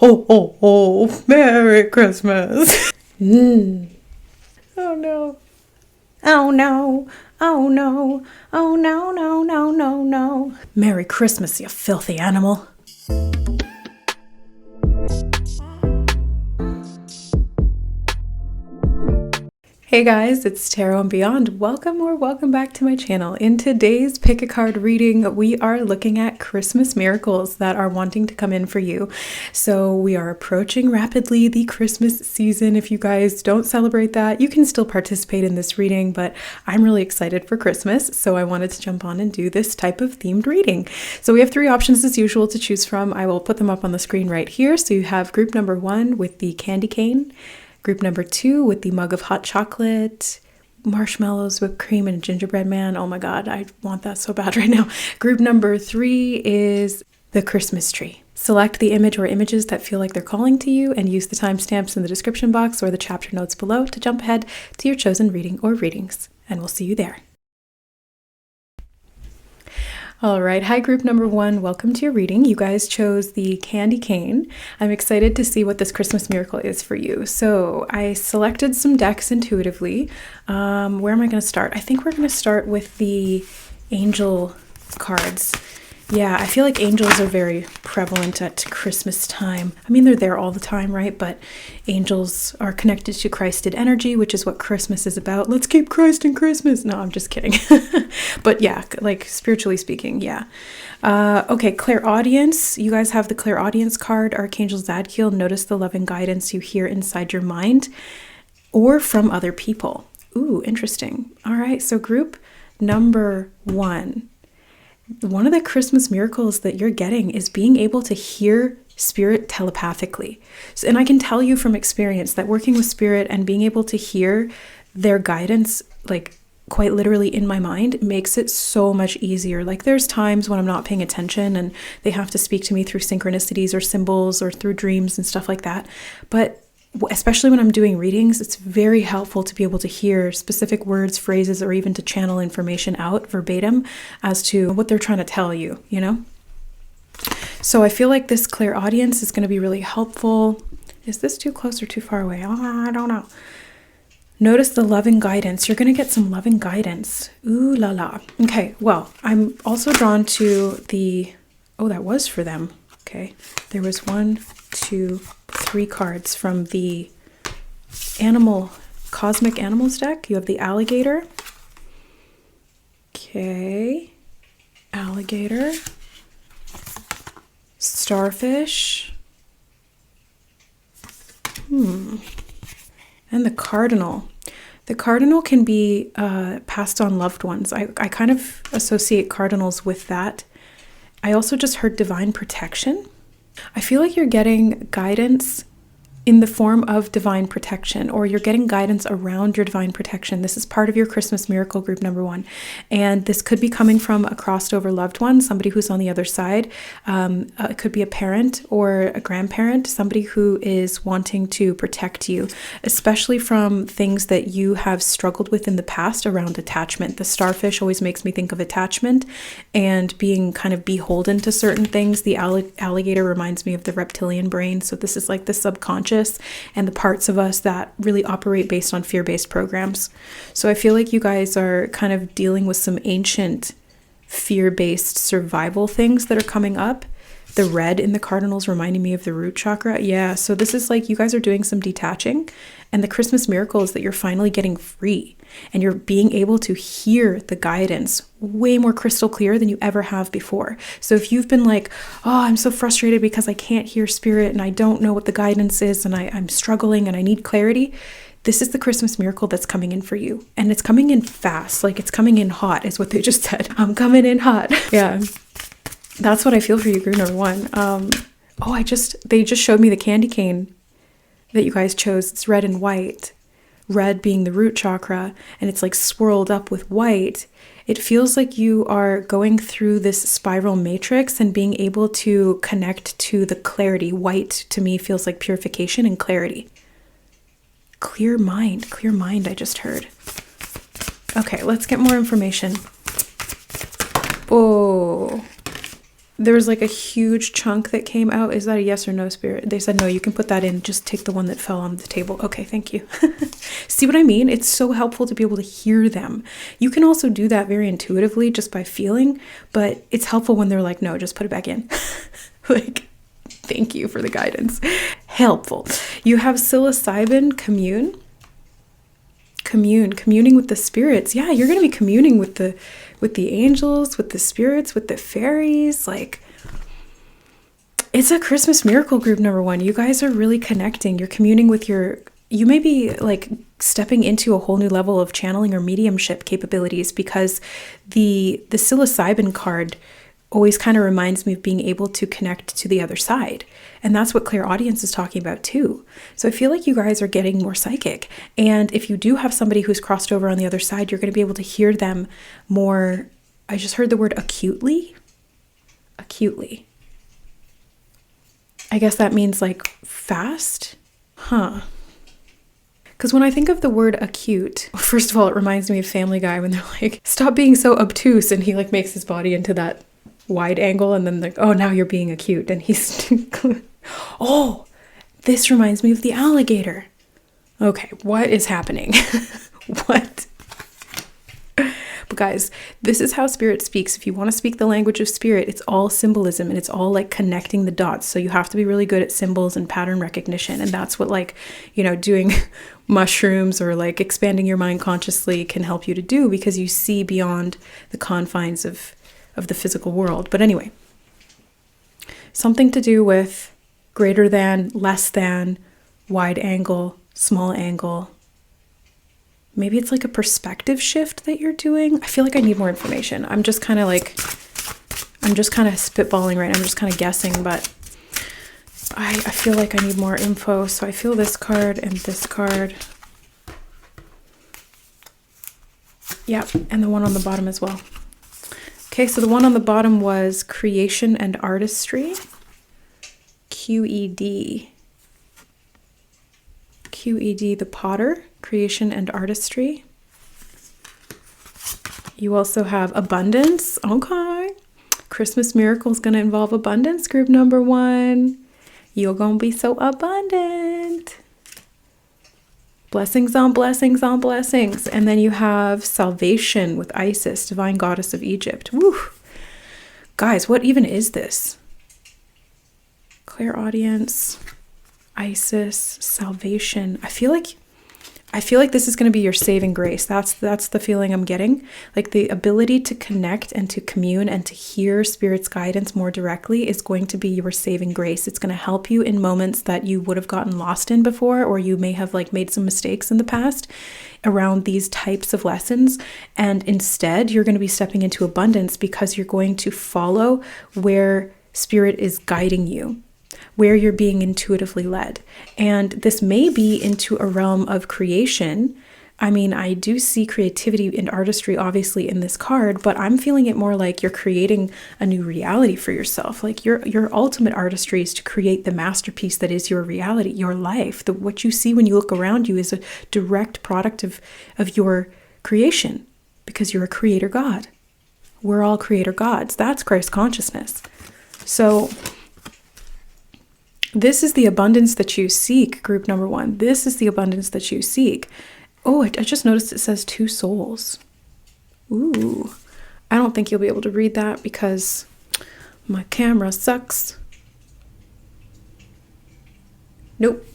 Ho, ho, ho, Merry Christmas. Oh no. Oh no. Oh no. Oh no, no, no, no, no. Merry Christmas, you filthy animal. Hey guys, it's Tarot and Beyond. Welcome back to my channel. In today's pick a card reading, we are looking at Christmas miracles that are wanting to come in for you. So we are approaching rapidly the Christmas season. If you guys don't celebrate that, you can still participate in this reading, but I'm really excited for Christmas, so I wanted to jump on and do this type of themed reading. So we have three options as usual to choose from. I will put them up on the screen right here. So you have group number 1 with the candy cane, group number 2 with the mug of hot chocolate, marshmallows, whipped cream, and a gingerbread man. Oh my god, I want that so bad right now. Group number 3 is the Christmas tree. Select the image or images that feel like they're calling to you and use the timestamps in the description box or the chapter notes below to jump ahead to your chosen reading or readings. And we'll see you there. All right, hi group number 1, welcome to your reading. You guys chose the candy cane. I'm excited to see what this Christmas miracle is for you. So I selected some decks intuitively. Where am I going to start? I think we're going to start with the angel cards. Yeah, I feel like angels are very prevalent at Christmas time. I mean, they're there all the time, right? But angels are connected to Christed energy, which is what Christmas is about. Let's keep Christ in Christmas. No, I'm just kidding. But yeah, like spiritually speaking, yeah. Okay, clairaudience. You guys have the clairaudience card, Archangel Zadkiel. Notice the love and guidance you hear inside your mind or from other people. Ooh, interesting. All right, so group number 1. One of the Christmas miracles that you're getting is being able to hear spirit telepathically. And I can tell you from experience that working with spirit and being able to hear their guidance, like quite literally in my mind, makes it so much easier. Like there's times when I'm not paying attention and they have to speak to me through synchronicities or symbols or through dreams and stuff like that. But especially when I'm doing readings, it's very helpful to be able to hear specific words, phrases, or even to channel information out verbatim as to what they're trying to tell you, you know? So I feel like this clairaudience is going to be really helpful. Is this too close or too far away? Oh, I don't know. Notice the loving guidance. You're going to get some loving guidance. Ooh la la. Okay, well, I'm also drawn to the... Oh, that was for them. Okay, there was 1, 2, 3 cards from the cosmic animals deck. You have the alligator. Okay, alligator, starfish, and the cardinal. The cardinal can be passed on loved ones. I kind of associate cardinals with that. I also just heard divine protection. I feel like you're getting guidance in the form of divine protection, or you're getting guidance around your divine protection. This is part of your Christmas miracle, group number 1. And this could be coming from a crossed over loved one, somebody who's on the other side. It could be a parent or a grandparent, somebody who is wanting to protect you, especially from things that you have struggled with in the past around attachment. The starfish always makes me think of attachment and being kind of beholden to certain things. The alligator reminds me of the reptilian brain. So this is like the subconscious and the parts of us that really operate based on fear-based programs. So I feel like you guys are kind of dealing with some ancient fear-based survival things that are coming up. The red in the cardinals reminding me of the root chakra. Yeah, so this is like you guys are doing some detaching, and the Christmas miracle is that you're finally getting free and you're being able to hear the guidance way more crystal clear than you ever have before. So if you've been like, oh, I'm so frustrated because I can't hear spirit and I don't know what the guidance is and I'm struggling and I need clarity, this is the Christmas miracle that's coming in for you. And it's coming in fast, like it's coming in hot is what they just said. I'm coming in hot. Yeah. That's what I feel for you, group number 1. They just showed me the candy cane that you guys chose. It's red and white. Red being the root chakra, and it's like swirled up with white. It feels like you are going through this spiral matrix and being able to connect to the clarity. White to me feels like purification and clarity. Clear mind, I just heard. Okay, let's get more information. Oh, there was like a huge chunk that came out. Is that a yes or no, Spirit? They said, no, you can put that in. Just take the one that fell on the table. Okay, thank you. See what I mean? It's so helpful to be able to hear them. You can also do that very intuitively just by feeling, but it's helpful when they're like, no, just put it back in. Like, thank you for the guidance. Helpful. You have psilocybin, communing with the spirits. Yeah, you're going to be communing with the angels, with the spirits, with the fairies. Like, it's a Christmas miracle, group number 1. You guys are really connecting. You're communing with you may be like stepping into a whole new level of channeling or mediumship capabilities, because the psilocybin card always kind of reminds me of being able to connect to the other side. And that's what clairaudience is talking about too. So I feel like you guys are getting more psychic. And if you do have somebody who's crossed over on the other side, you're going to be able to hear them more. I just heard the word acutely. Acutely. I guess that means like fast. Huh. Because when I think of the word acute, first of all, it reminds me of Family Guy when they're like, stop being so obtuse. And he like makes his body into that wide angle, and then like, oh, now you're being acute. And he's, oh, this reminds me of the alligator. Okay, what is happening? What? But guys, this is how spirit speaks. If you want to speak the language of spirit, it's all symbolism, and it's all like connecting the dots. So you have to be really good at symbols and pattern recognition. And that's what, like, you know, doing mushrooms or like expanding your mind consciously can help you to do, because you see beyond the confines of the physical world. But anyway, something to do with greater than, less than, wide angle, small angle. Maybe it's like a perspective shift that you're doing. I feel like I need more information. I'm just kind of spitballing right now. I'm just kind of guessing, but I feel like I need more info. So I feel this card and this card. Yeah, and the one on the bottom as well. Okay, so the one on the bottom was creation and artistry. QED. QED, the potter, creation and artistry. You also have abundance. Okay. Christmas miracle is going to involve abundance, group number 1. You're going to be so abundant. Blessings on blessings on blessings. And then you have salvation with Isis, divine goddess of Egypt. Woo. Guys, what even is this? Clairaudience, Isis, salvation. I feel like this is going to be your saving grace. That's the feeling I'm getting. Like the ability to connect and to commune and to hear Spirit's guidance more directly is going to be your saving grace. It's going to help you in moments that you would have gotten lost in before, or you may have like made some mistakes in the past around these types of lessons. And instead, you're going to be stepping into abundance because you're going to follow where Spirit is guiding you, where you're being intuitively led. And this may be into a realm of creation. I mean, I do see creativity and artistry obviously in this card, but I'm feeling it more like you're creating a new reality for yourself. Like your ultimate artistry is to create the masterpiece that is your reality, your life. What you see when you look around you is a direct product of your creation, because you're a creator God. We're all creator gods. That's Christ consciousness. So this is the abundance that you seek, group number 1. This is the abundance that you seek. Oh, I just noticed it says 2 souls. Ooh, I don't think you'll be able to read that because my camera sucks. Nope,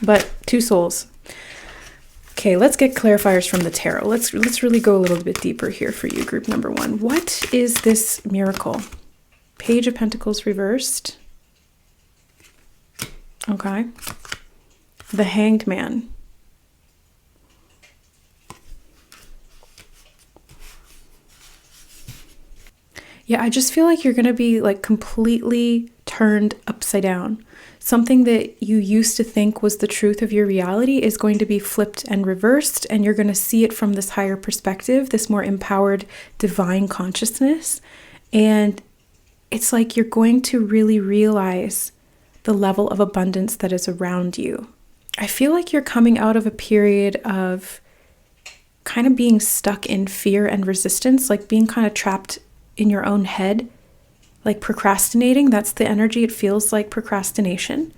but 2 souls. Okay, let's get clarifiers from the tarot. Let's really go a little bit deeper here for you, group number 1. What is this miracle? Page of Pentacles reversed. Okay. The Hanged Man. Yeah, I just feel like you're going to be like completely turned upside down. Something that you used to think was the truth of your reality is going to be flipped and reversed, and you're going to see it from this higher perspective, this more empowered divine consciousness. And it's like you're going to really realize the level of abundance that is around you. I feel like you're coming out of a period of kind of being stuck in fear and resistance, like being kind of trapped in your own head, like procrastinating. That's the energy. It feels like procrastination.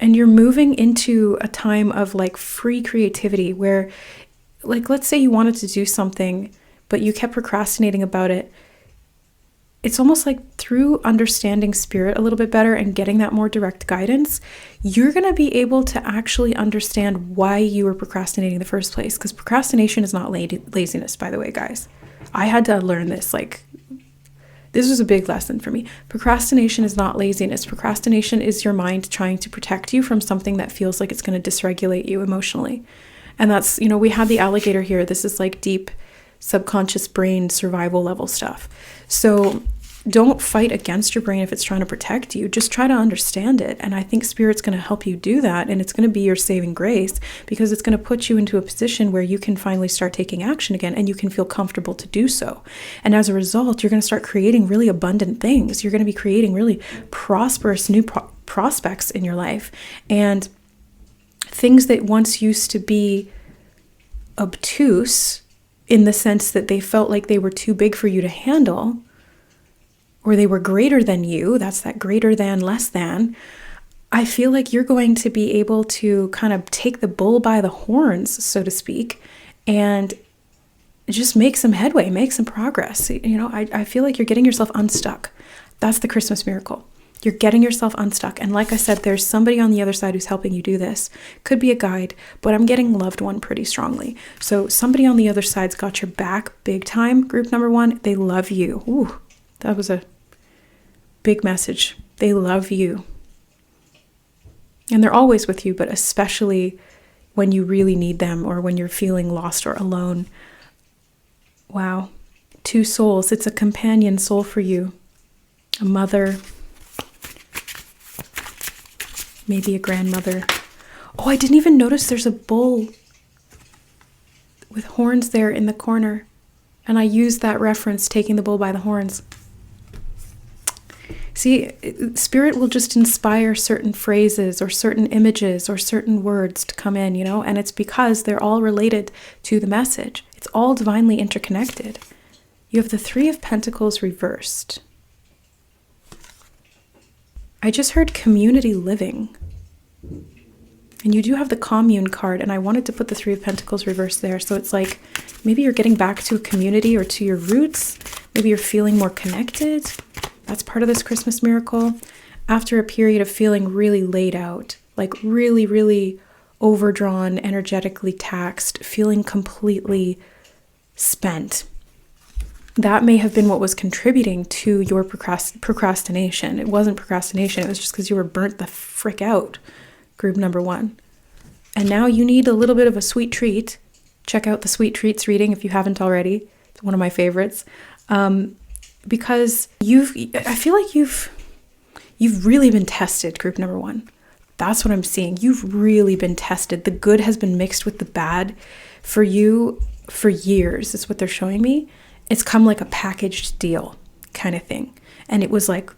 And you're moving into a time of like free creativity where, like, let's say you wanted to do something, but you kept procrastinating about it. It's almost like through understanding spirit a little bit better and getting that more direct guidance, you're going to be able to actually understand why you were procrastinating in the first place. Because procrastination is not laziness, by the way, guys. I had to learn this. Like, this was a big lesson for me. Procrastination is not laziness. Procrastination is your mind trying to protect you from something that feels like it's going to dysregulate you emotionally. And that's, we had the alligator here. This is like deep subconscious brain survival level stuff. So don't fight against your brain if it's trying to protect you. Just try to understand it. And I think spirit's going to help you do that. And it's going to be your saving grace, because it's going to put you into a position where you can finally start taking action again, and you can feel comfortable to do so. And as a result, you're going to start creating really abundant things. You're going to be creating really prosperous new prospects in your life. And things that once used to be obtuse, in the sense that they felt like they were too big for you to handle, or they were greater than you, that's that greater than, less than, I feel like you're going to be able to kind of take the bull by the horns, so to speak, and just make some headway, make some progress. I feel like you're getting yourself unstuck. That's the Christmas miracle. You're getting yourself unstuck. And like I said, there's somebody on the other side who's helping you do this. Could be a guide, but I'm getting loved one pretty strongly. So somebody on the other side's got your back big time. Group number one, they love you. Ooh, that was a big message. They love you. And they're always with you, but especially when you really need them, or when you're feeling lost or alone. Wow. 2 souls. It's a companion soul for you. A mother. Maybe a grandmother. Oh, I didn't even notice there's a bull with horns there in the corner. And I used that reference, taking the bull by the horns. See, spirit will just inspire certain phrases or certain images or certain words to come in, and it's because they're all related to the message. It's all divinely interconnected. You have the 3 of Pentacles reversed. I just heard community living. And you do have the commune card, and I wanted to put the 3 of Pentacles reversed there. So it's like maybe you're getting back to a community or to your roots. Maybe you're feeling more connected. That's part of this Christmas miracle. After a period of feeling really laid out, like really, really overdrawn, energetically taxed, feeling completely spent. That may have been what was contributing to your procrastination. It wasn't procrastination. It was just because you were burnt the frick out, group number 1. And now you need a little bit of a sweet treat. Check out the Sweet Treats reading if you haven't already. It's one of my favorites. Because I feel like you've really been tested, group number 1. That's what I'm seeing. You've really been tested. The good has been mixed with the bad for you for years, is what they're showing me. It's come like a packaged deal kind of thing. And it was like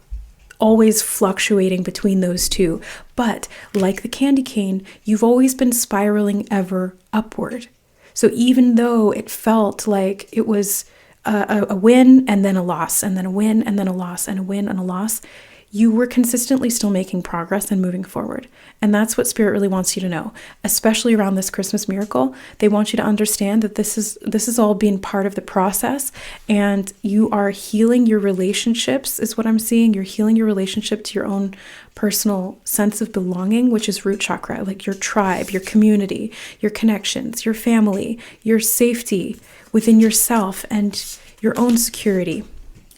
always fluctuating between those two. But like the candy cane, you've always been spiraling ever upward. So even though it felt like it was a win and then a loss, and then a win and then a loss, and a win and a loss, you were consistently still making progress and moving forward. And that's what Spirit really wants you to know, especially around this Christmas miracle. They want you to understand that this is all being part of the process, and you are healing your relationships, is what I'm seeing. You're healing your relationship to your own personal sense of belonging, which is root chakra, like your tribe, your community, your connections, your family, your safety within yourself, and your own security,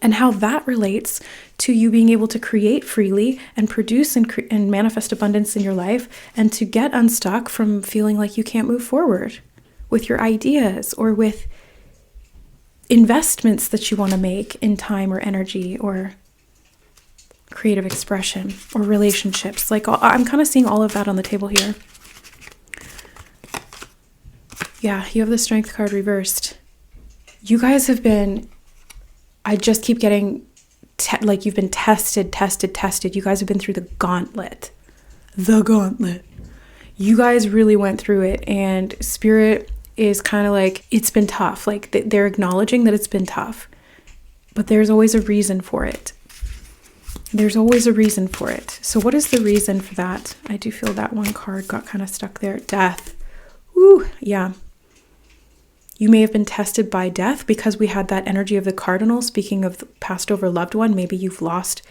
and how that relates to you being able to create freely and produce and manifest abundance in your life, and to get unstuck from feeling like you can't move forward with your ideas or with investments that you want to make in time or energy or creative expression or relationships. Like, I'm kind of seeing all of that on the table here. Yeah, you have the Strength card reversed. You guys have been, I just keep getting like you've been tested. You guys have been through the gauntlet. You guys really went through it, and Spirit is kind of like, it's been tough. Like they're acknowledging that it's been tough, but there's always a reason for it. There's always a reason for it. So what is the reason for that? I do feel that one card got kind of stuck there. Death. Ooh, yeah. You may have been tested by death because we had that energy of the cardinal. Speaking of the passed over loved one, maybe you've lost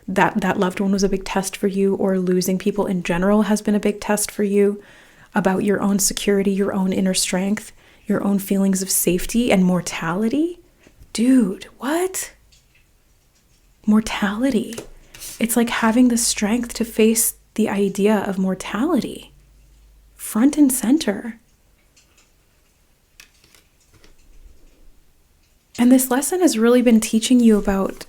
that loved one was a big test for you, or losing people in general has been a big test for you about your own security, your own inner strength, your own feelings of safety and mortality. Dude, what? Mortality. It's like having the strength to face the idea of mortality front and center. And this lesson has really been teaching you about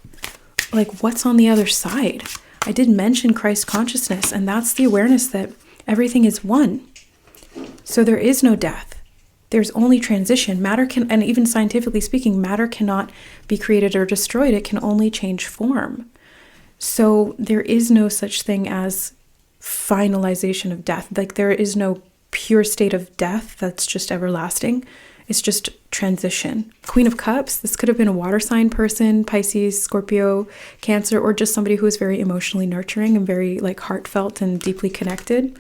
like what's on the other side. I did mention Christ consciousness, and that's the awareness that everything is one. So there is no death. There's only transition. Matter can, and even scientifically speaking, matter cannot be created or destroyed. It can only change form. So there is no such thing as finalization of death. Like there is no pure state of death that's just everlasting. It's just transition. Queen of Cups, this could have been a water sign person, Pisces, Scorpio, Cancer, or just somebody who is very emotionally nurturing and very like heartfelt and deeply connected.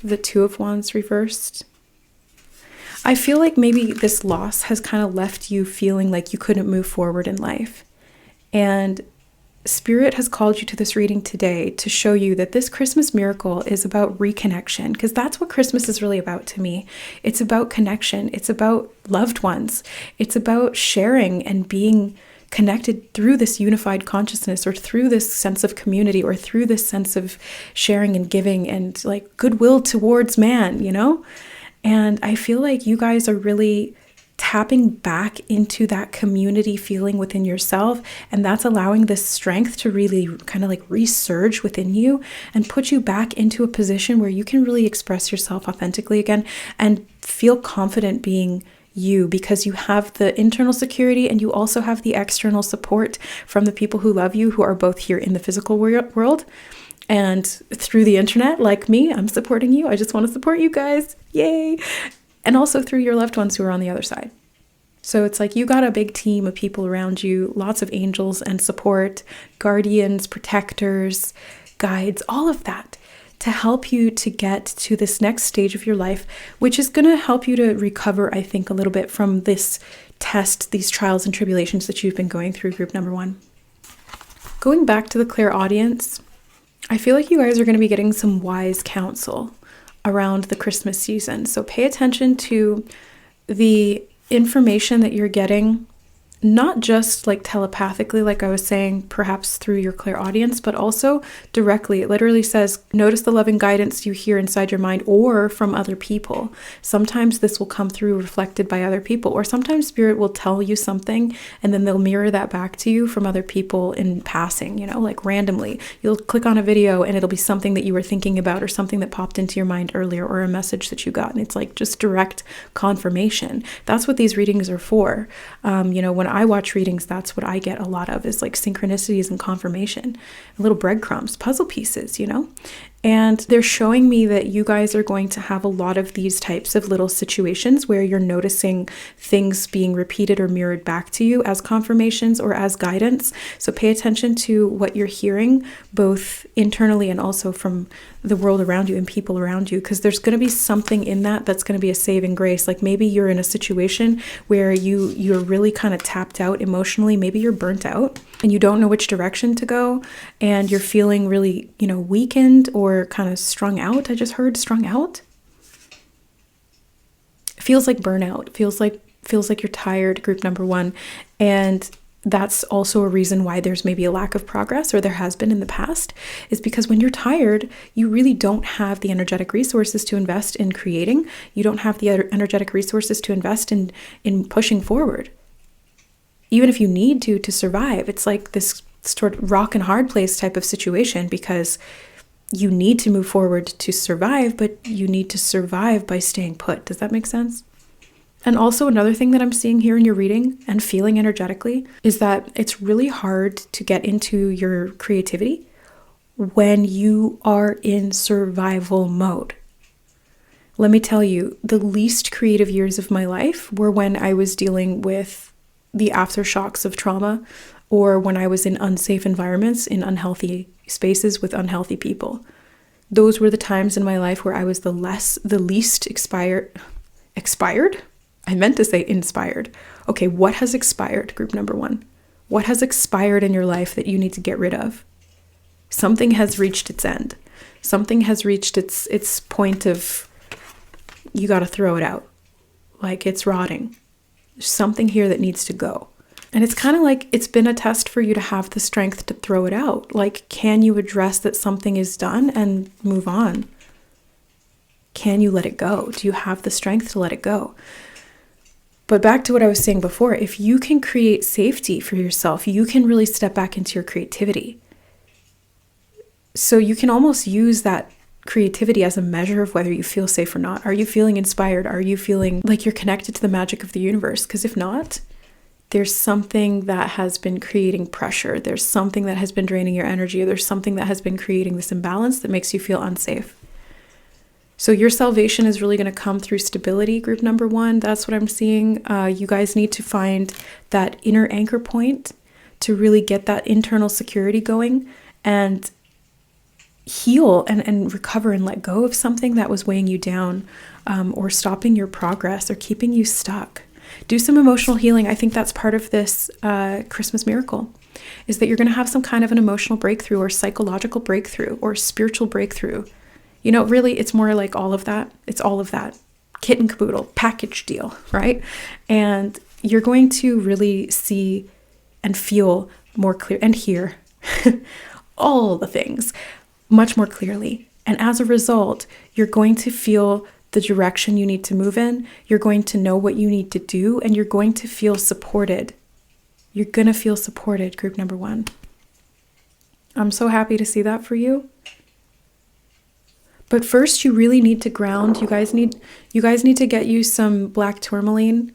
The Two of Wands reversed. I feel like maybe this loss has kind of left you feeling like you couldn't move forward in life. And Spirit has called you to this reading today to show you that this Christmas miracle is about reconnection, because that's what Christmas is really about to me. It's about connection. It's about loved ones. It's about sharing and being connected through this unified consciousness, or through this sense of community, or through this sense of sharing and giving and like goodwill towards man, you know? And I feel like you guys are really tapping back into that community feeling within yourself, and that's allowing this strength to really kind of like resurge within you and put you back into a position where you can really express yourself authentically again and feel confident being you, because you have the internal security and you also have the external support from the people who love you, who are both here in the physical world and through the internet. Like me, I'm supporting you. I just want to support you guys. Yay. And also through your loved ones who are on the other side. So it's like you got a big team of people around you, lots of angels and support, guardians, protectors, guides, all of that to help you to get to this next stage of your life, which is going to help you to recover, I think, a little bit from this test, these trials and tribulations that you've been going through, group number one. Going back to the clairaudience, I feel like you guys are going to be getting some wise counsel around the Christmas season. So pay attention to the information that you're getting, not just like telepathically, like I was saying, perhaps through your clairaudience, but also directly. It literally says, notice the loving guidance you hear inside your mind or from other people. Sometimes this will come through reflected by other people, or sometimes Spirit will tell you something and then they'll mirror that back to you from other people in passing, you know, like randomly. You'll click on a video and it'll be something that you were thinking about, or something that popped into your mind earlier, or a message that you got. And it's like just direct confirmation. That's what these readings are for. You know, when I watch readings, that's what I get a lot of, is like synchronicities and confirmation, little breadcrumbs, puzzle pieces, you know? And they're showing me that you guys are going to have a lot of these types of little situations where you're noticing things being repeated or mirrored back to you as confirmations or as guidance. So pay attention to what you're hearing, both internally and also from the world around you and people around you, because there's going to be something in that that's going to be a saving grace. Like maybe you're in a situation where you're really kind of tapped out emotionally. Maybe you're burnt out and you don't know which direction to go, and you're feeling really, you know, weakened or kind of strung out. I just heard strung out. It feels like burnout. It feels like you're tired, group number one. And that's also a reason why there's maybe a lack of progress, or there has been in the past, is because when you're tired, you really don't have the energetic resources to invest in creating. You don't have the energetic resources to invest in pushing forward. Even if you need to survive, it's like this sort of rock and hard place type of situation, because you need to move forward to survive, but you need to survive by staying put. Does that make sense? And also another thing that I'm seeing here in your reading and feeling energetically is that it's really hard to get into your creativity when you are in survival mode. Let me tell you, the least creative years of my life were when I was dealing with the aftershocks of trauma, or when I was in unsafe environments, in unhealthy spaces with unhealthy people. Those were the times in my life where I was the least expired? I meant to say inspired. Okay, what has expired, group number 1? What has expired in your life that you need to get rid of? Something has reached its end. Something has reached its point of, you got to throw it out. Like it's rotting. There's something here that needs to go. And it's kind of like it's been a test for you to have the strength to throw it out. Like, can you address that something is done and move on? Can you let it go? Do you have the strength to let it go? But back to what I was saying before, if you can create safety for yourself, you can really step back into your creativity. So you can almost use that creativity as a measure of whether you feel safe or not. Are you feeling inspired? Are you feeling like you're connected to the magic of the universe? Because if not, there's something that has been creating pressure. There's something that has been draining your energy. Or there's something that has been creating this imbalance that makes you feel unsafe. So your salvation is really going to come through stability, group number 1. That's what I'm seeing. You guys need to find that inner anchor point to really get that internal security going and heal and recover and let go of something that was weighing you down, or stopping your progress or keeping you stuck. Do some emotional healing. I think that's part of this Christmas miracle, is that you're going to have some kind of an emotional breakthrough or psychological breakthrough or spiritual breakthrough. You know, really, it's more like all of that. It's all of that. Kit and caboodle, package deal, right? And you're going to really see and feel more clear and hear all the things much more clearly. And as a result, you're going to feel the direction you need to move in. You're going to know what you need to do, and you're going to feel supported. You're going to feel supported, group number 1. I'm so happy to see that for you. But first, you really need to ground. You guys need to get you some black tourmaline,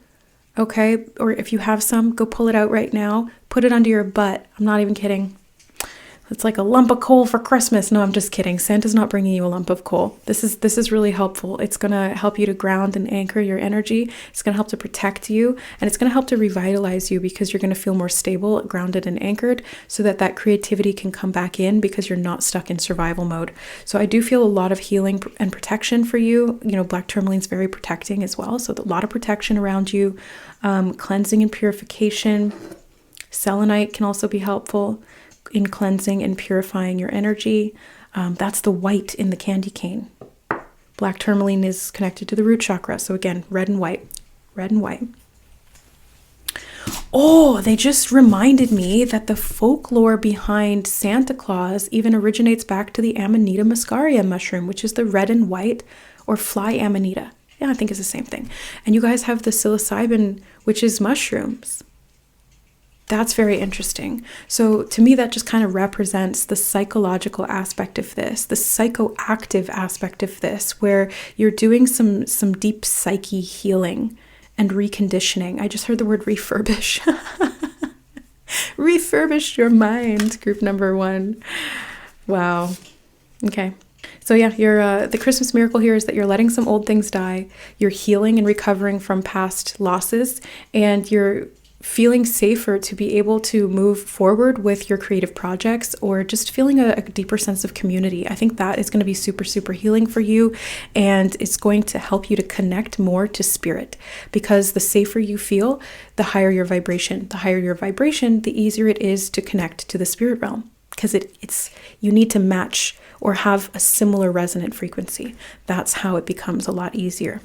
okay? Or if you have some, go pull it out right now. Put it under your butt. I'm not even kidding. It's like a lump of coal for Christmas. No, I'm just kidding. Santa's not bringing you a lump of coal. This is really helpful. It's going to help you to ground and anchor your energy. It's going to help to protect you, and it's going to help to revitalize you because you're going to feel more stable, grounded, and anchored so that creativity can come back in because you're not stuck in survival mode. So I do feel a lot of healing and protection for you. You know, black tourmaline's very protecting as well. So a lot of protection around you, cleansing and purification. Selenite can also be helpful in cleansing and purifying your energy. That's the white in the candy cane. Black tourmaline is connected to the root chakra. So again, red and white. Red and white. Oh, they just reminded me that the folklore behind Santa Claus even originates back to the Amanita muscaria mushroom, which is the red and white or fly amanita. Yeah, I think it's the same thing. And you guys have the psilocybin, which is mushrooms. That's very interesting. So to me, that just kind of represents the psychological aspect of this, the psychoactive aspect of this, where you're doing some deep psyche healing and reconditioning. I just heard the word refurbish. Refurbish your mind, group number 1. Wow. Okay. So yeah, the Christmas miracle here is that you're letting some old things die. You're healing and recovering from past losses, and you're feeling safer to be able to move forward with your creative projects, or just feeling a deeper sense of community. I think that is going to be super, super healing for you, and it's going to help you to connect more to spirit, because the safer you feel, the higher your vibration. The higher your vibration, the easier it is to connect to the spirit realm, because you need to match or have a similar resonant frequency. That's how it becomes a lot easier.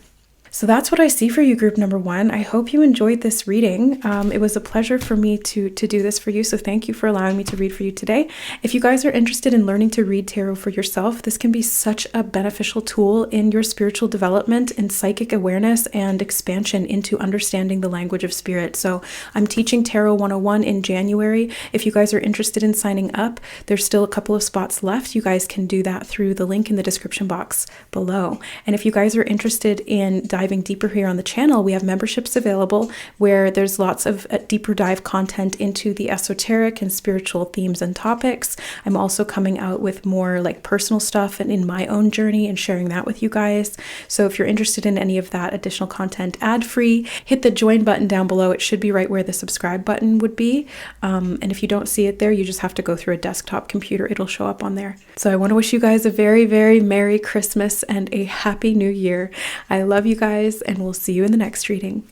So that's what I see for you, group number 1. I hope you enjoyed this reading. It was a pleasure for me to do this for you. So thank you for allowing me to read for you today. If you guys are interested in learning to read tarot for yourself, this can be such a beneficial tool in your spiritual development and psychic awareness and expansion into understanding the language of spirit. So I'm teaching Tarot 101 in January. If you guys are interested in signing up, there's still a couple of spots left. You guys can do that through the link in the description box below. And if you guys are interested in diving diving deeper here on the channel, we have memberships available where there's lots of deeper dive content into the esoteric and spiritual themes and topics. I'm also coming out with more like personal stuff and in my own journey and sharing that with you guys. So if you're interested in any of that additional content ad-free, hit the join button down below. It should be right where the subscribe button would be. And if you don't see it there, you just have to go through a desktop computer. It'll show up on there. So I want to wish you guys a very, very Merry Christmas and a Happy New Year. I love you guys, and we'll see you in the next reading.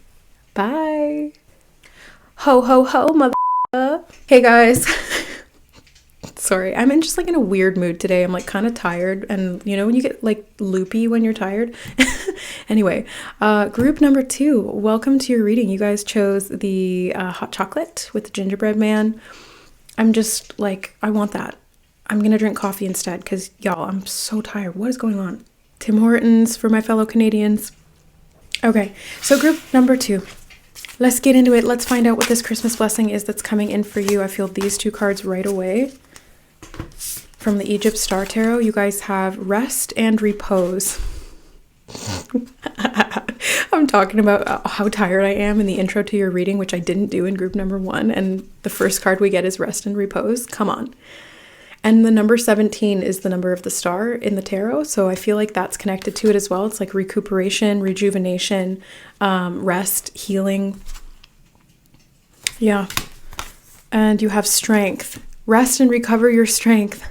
Bye. Ho, ho, ho, mother. Hey guys. Sorry, I'm in just like in a weird mood today. I'm like kind of tired, and you know when you get like loopy when you're tired? Anyway, group number 2, welcome to your reading. You guys chose the hot chocolate with the gingerbread man. I'm just like, I want that. I'm gonna drink coffee instead because y'all, I'm so tired. What is going on? Tim Hortons for my fellow Canadians. Okay, so group number 2. Let's get into it. Let's find out what this Christmas blessing is that's coming in for you. I feel these 2 cards right away. From the Egypt Star Tarot, you guys have rest and repose. I'm talking about how tired I am in the intro to your reading, which I didn't do in group number 1. And the first card we get is rest and repose. Come on. And the number 17 is the number of the star in the tarot. So I feel like that's connected to it as well. It's like recuperation, rejuvenation, rest, healing. Yeah. And you have strength. Rest and recover your strength.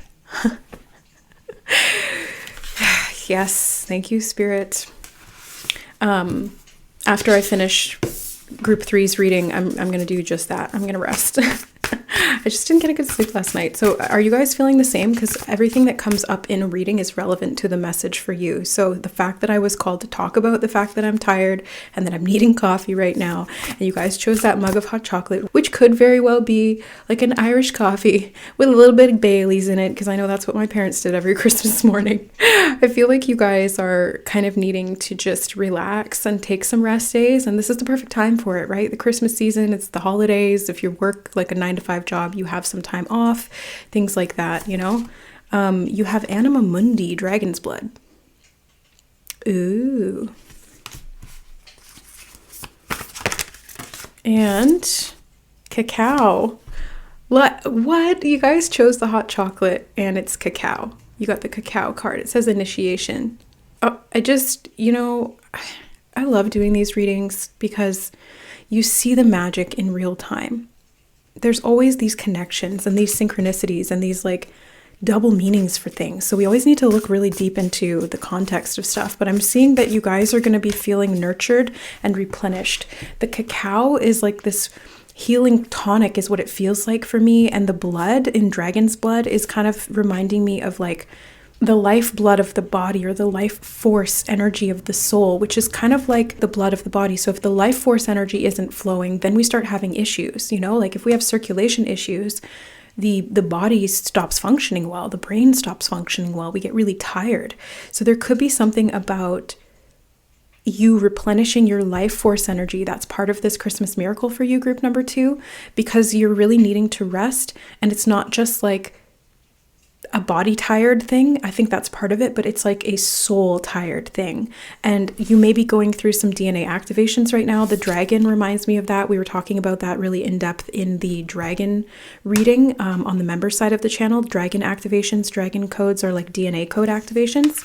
Yes. Thank you, Spirit. After I finish group 3's reading, I'm going to do just that. I'm going to rest. I just didn't get a good sleep last night. So are you guys feeling the same? Because everything that comes up in a reading is relevant to the message for you. So the fact that I was called to talk about the fact that I'm tired and that I'm needing coffee right now, and you guys chose that mug of hot chocolate, which could very well be like an Irish coffee with a little bit of Bailey's in it, because I know that's what my parents did every Christmas morning. I feel like you guys are kind of needing to just relax and take some rest days, and this is the perfect time for it, right? The Christmas season, it's the holidays. If you work like a 9-to-5 job, you have some time off, things like that, you know. You have Anima Mundi, Dragon's Blood. Ooh. And cacao. What? You guys chose the hot chocolate and it's cacao. You got the cacao card. It says initiation. Oh, I just, you know, I love doing these readings because you see the magic in real time. There's always these connections and these synchronicities and these like double meanings for things. So we always need to look really deep into the context of stuff. But I'm seeing that you guys are going to be feeling nurtured and replenished. The cacao is like this healing tonic is what it feels like for me. And the blood in Dragon's Blood is kind of reminding me of like the lifeblood of the body, or the life force energy of the soul, which is kind of like the blood of the body. So if the life force energy isn't flowing, then we start having issues, you know, like if we have circulation issues, the body stops functioning well, the brain stops functioning well, we get really tired. So there could be something about you replenishing your life force energy that's part of this Christmas miracle for you, group number 2, because you're really needing to rest. And it's not just like a body tired thing. I think that's part of it, but it's like a soul tired thing. And you may be going through some DNA activations right now. The dragon reminds me of that. We were talking about that really in depth in the dragon reading on the member side of the channel. Dragon activations, dragon codes are like DNA code activations.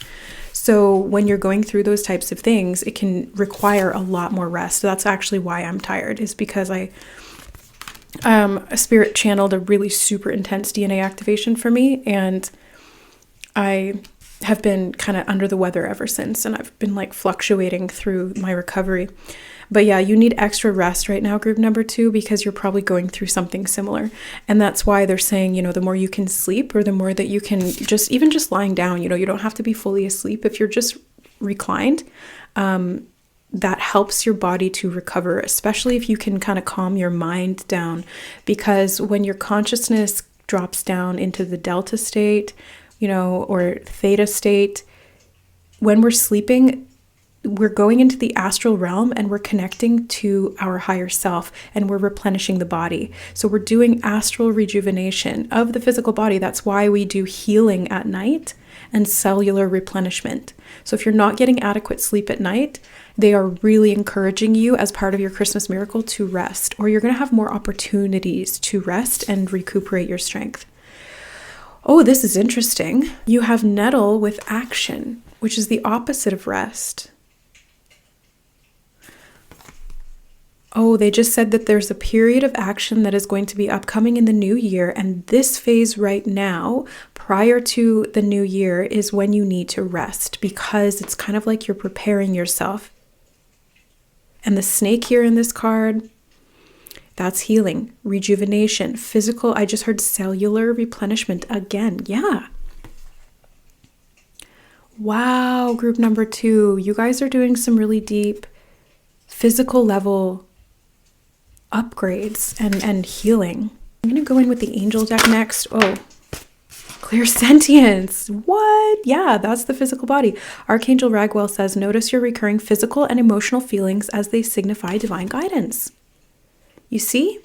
So when you're going through those types of things, it can require a lot more rest. So that's actually why I'm tired, is because a spirit channeled a really super intense DNA activation for me, and I have been kind of under the weather ever since, and I've been like fluctuating through my recovery. But yeah, you need extra rest right now, group number 2, because you're probably going through something similar. And that's why they're saying, you know, the more you can sleep, or the more that you can just, even just lying down, you know, you don't have to be fully asleep. If you're just reclined, that helps your body to recover, especially if you can kind of calm your mind down. Because when your consciousness drops down into the delta state, you know, or theta state, when we're sleeping, we're going into the astral realm and we're connecting to our higher self and we're replenishing the body. So we're doing astral rejuvenation of the physical body. That's why we do healing at night and cellular replenishment. So if you're not getting adequate sleep at night, they are really encouraging you as part of your Christmas miracle to rest, or you're going to have more opportunities to rest and recuperate your strength. Oh, this is interesting. You have nettle with action, which is the opposite of rest. Oh, they just said that there's a period of action that is going to be upcoming in the new year. And this phase right now, prior to the new year, is when you need to rest, because it's kind of like you're preparing yourself. And the snake here in this card, that's healing, rejuvenation, physical. I just heard cellular replenishment again. Yeah. Wow, group number 2. You guys are doing some really deep physical level upgrades and healing. I'm going to go in with the angel deck next. Oh, clear sentience. What? Yeah, that's the physical body. Archangel Raguel says, notice your recurring physical and emotional feelings as they signify divine guidance. You see?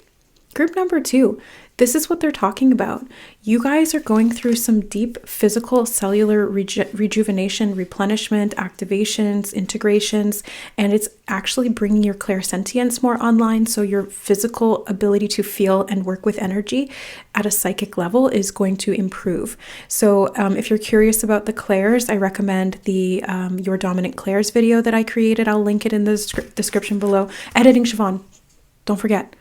Group number 2, this is what they're talking about. You guys are going through some deep physical cellular rejuvenation, replenishment, activations, integrations, and it's actually bringing your clairsentience more online. So your physical ability to feel and work with energy at a psychic level is going to improve. So if you're curious about the clairs, I recommend the Your Dominant Clairs video that I created. I'll link it in the description below. Editing Siobhan, don't forget.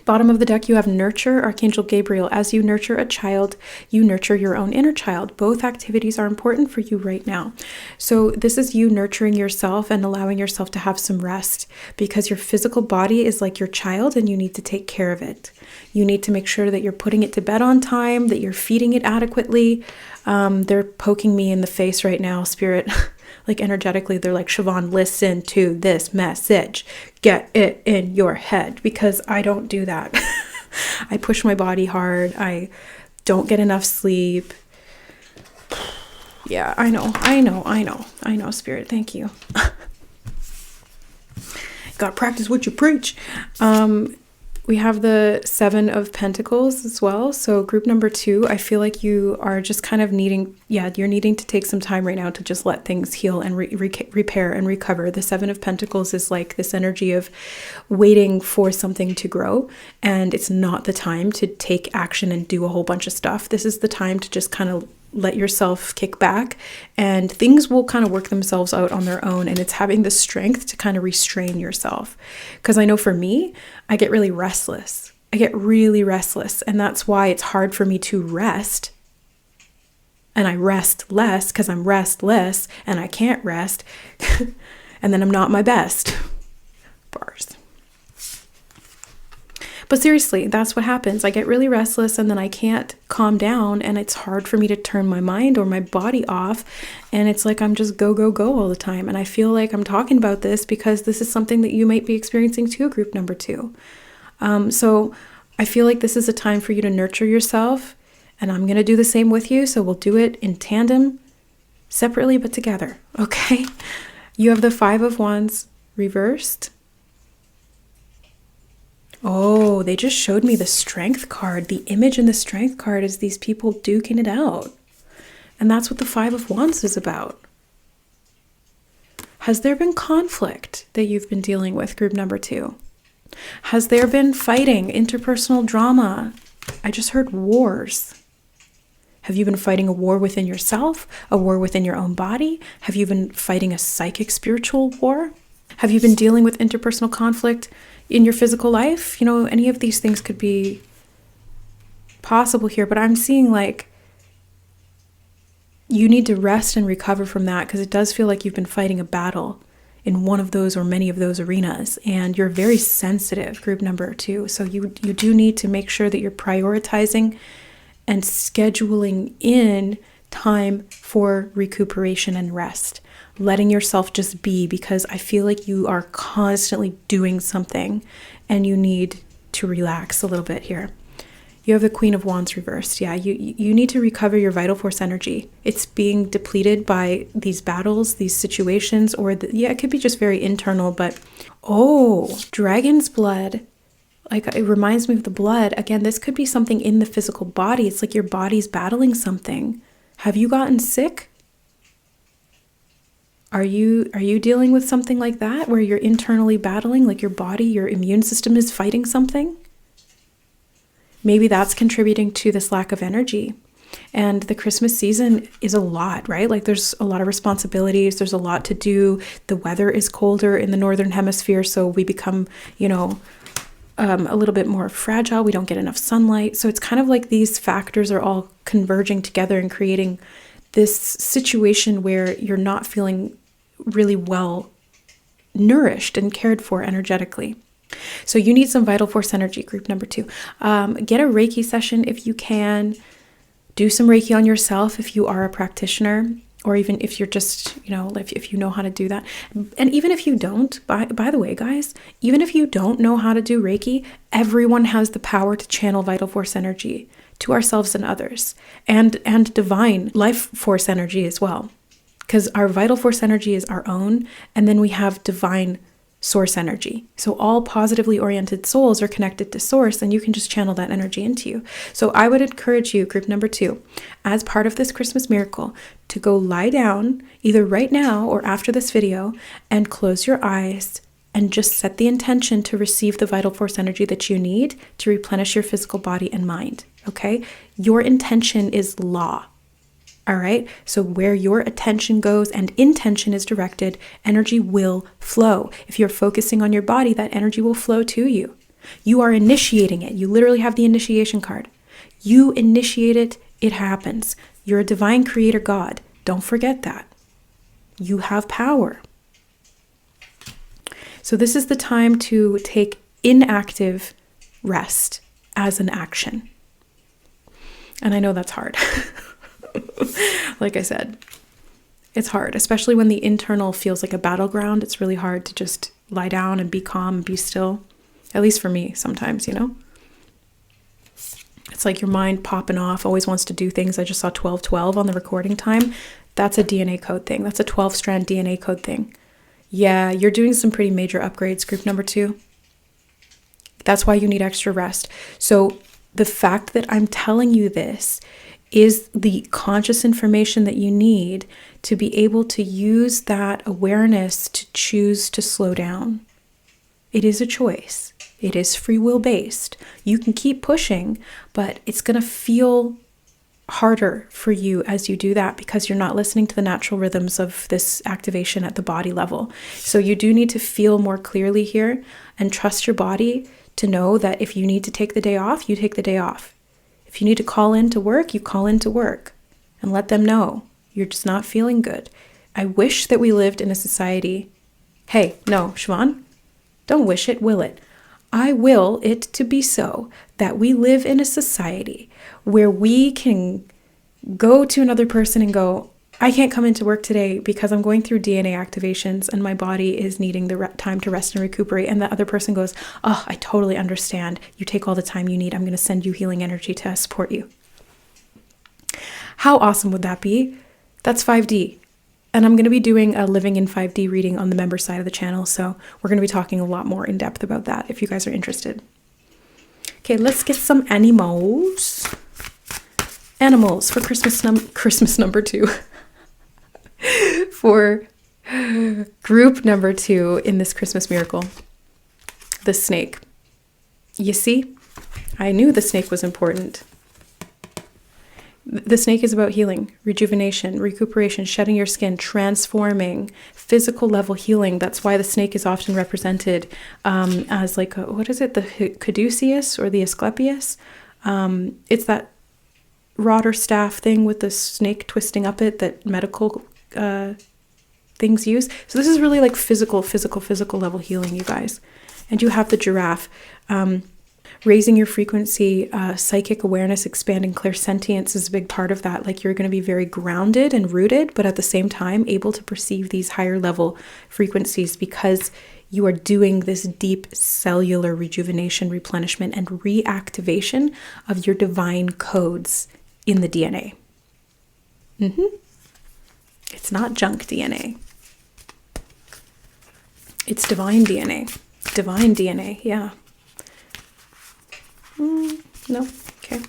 Bottom of the deck, you have nurture, Archangel Gabriel. As you nurture a child, you nurture your own inner child. Both activities are important for you right now. So this is you nurturing yourself and allowing yourself to have some rest, because your physical body is like your child and you need to take care of it. You need to make sure that you're putting it to bed on time, that you're feeding it adequately. They're poking me in the face right now, Spirit. Like energetically, they're like, Siobhan, listen to this message. Get it in your head, because I don't do that. I push my body hard. I don't get enough sleep. Yeah, I know, Spirit. Thank you. Gotta practice what you preach. We have the 7 of Pentacles as well. So group number 2, I feel like you are just kind of needing, you're needing to take some time right now to just let things heal and repair and recover. The 7 of Pentacles is like this energy of waiting for something to grow. And it's not the time to take action and do a whole bunch of stuff. This is the time to just kind of let yourself kick back, and things will kind of work themselves out on their own. And it's having the strength to kind of restrain yourself. Because I know for me, I get really restless. And that's why it's hard for me to rest. And I rest less because I'm restless and I can't rest. And then I'm not my best. Bars. But seriously, that's what happens. I get really restless and then I can't calm down, and it's hard for me to turn my mind or my body off. And it's like I'm just go, go, go all the time. And I feel like I'm talking about this because this is something that you might be experiencing too, group number 2. So I feel like this is a time for you to nurture yourself, and I'm going to do the same with you. So we'll do it in tandem, separately, but together. Okay. You have the 5 of Wands reversed. Oh, they just showed me the Strength card. The image in the Strength card is these people duking it out. And that's what the 5 of Wands is about. Has there been conflict that you've been dealing with, group number 2? Has there been fighting, interpersonal drama? I just heard wars. Have you been fighting a war within yourself? A war within your own body? Have you been fighting a psychic spiritual war? Have you been dealing with interpersonal conflict in your physical life? You know, any of these things could be possible here, but I'm seeing like you need to rest and recover from that, because it does feel like you've been fighting a battle in one of those or many of those arenas, and you're very sensitive, group number 2. So you do need to make sure that you're prioritizing and scheduling in time for recuperation and rest. Letting yourself just be, because I feel like you are constantly doing something and you need to relax a little bit here. You have the Queen of Wands reversed. Yeah, you need to recover your vital force energy. It's being depleted by these battles, these situations, or it could be just very internal, but dragon's blood. Like, it reminds me of the blood. Again, this could be something in the physical body. It's like your body's battling something. Have you gotten sick? Are you dealing with something like that where you're internally battling, like your body, your immune system is fighting something? Maybe that's contributing to this lack of energy. And the Christmas season is a lot, right? Like, there's a lot of responsibilities. There's a lot to do. The weather is colder in the northern hemisphere, so we become, a little bit more fragile. We don't get enough sunlight. So it's kind of like these factors are all converging together and creating this situation where you're not feeling really well nourished and cared for energetically. So you need some vital force energy, group number 2. Get a Reiki session if you can. Do some Reiki on yourself if you are a practitioner, or even if you're just, if you know how to do that. And even if you don't, by the way, guys, even if you don't know how to do Reiki, everyone has the power to channel vital force energy to ourselves and others, and divine life force energy as well. Because our vital force energy is our own, and then we have divine source energy. So all positively oriented souls are connected to source, and you can just channel that energy into you. So I would encourage you, group number 2, as part of this Christmas miracle, to go lie down either right now or after this video and close your eyes and just set the intention to receive the vital force energy that you need to replenish your physical body and mind. Okay? Your intention is law. All right. So where your attention goes and intention is directed, energy will flow. If you're focusing on your body, that energy will flow to you. You are initiating it. You literally have the initiation card. You initiate it, it happens. You're a divine creator God. Don't forget that. You have power. So this is the time to take inactive rest as an action. And I know that's hard. Like I said, it's hard, especially when the internal feels like a battleground. It's really hard to just lie down and be calm and be still. At least for me sometimes, It's like your mind popping off, always wants to do things. I just saw 1212 on the recording time. That's a DNA code thing. That's a 12-strand DNA code thing. Yeah, you're doing some pretty major upgrades, group number 2. That's why you need extra rest. So the fact that I'm telling you this is the conscious information that you need to be able to use that awareness to choose to slow down. It is a choice. It is free will based. You can keep pushing, but it's going to feel harder for you as you do that because you're not listening to the natural rhythms of this activation at the body level. So you do need to feel more clearly here and trust your body to know that if you need to take the day off, you take the day off. If you need to call in to work, you call in to work and let them know you're just not feeling good. I wish that we lived in a society. Hey, no, Siobhan, don't wish it, will it? I will it to be so that we live in a society where we can go to another person and go, I can't come into work today because I'm going through DNA activations and my body is needing the time to rest and recuperate. And the other person goes, oh, I totally understand. You take all the time you need. I'm going to send you healing energy to support you. How awesome would that be? That's 5D. And I'm going to be doing a living in 5D reading on the member side of the channel. So we're going to be talking a lot more in depth about that if you guys are interested. Okay, let's get some animals. Animals for Christmas number 2. For group number 2 in this Christmas miracle, the snake. You see, I knew the snake was important. The snake is about healing, rejuvenation, recuperation, shedding your skin, transforming, physical level healing. That's why the snake is often represented as like, what is it? The caduceus or the asclepius. It's that rod or staff thing with the snake twisting up it that medical things use. So this is really like physical level healing, you guys. And you have the giraffe. Raising your frequency, psychic awareness, expanding clairsentience is a big part of that. Like you're going to be very grounded and rooted, but at the same time able to perceive these higher level frequencies because you are doing this deep cellular rejuvenation, replenishment, and reactivation of your divine codes in the DNA. It's not junk DNA. It's divine DNA. Divine DNA, yeah. No, okay.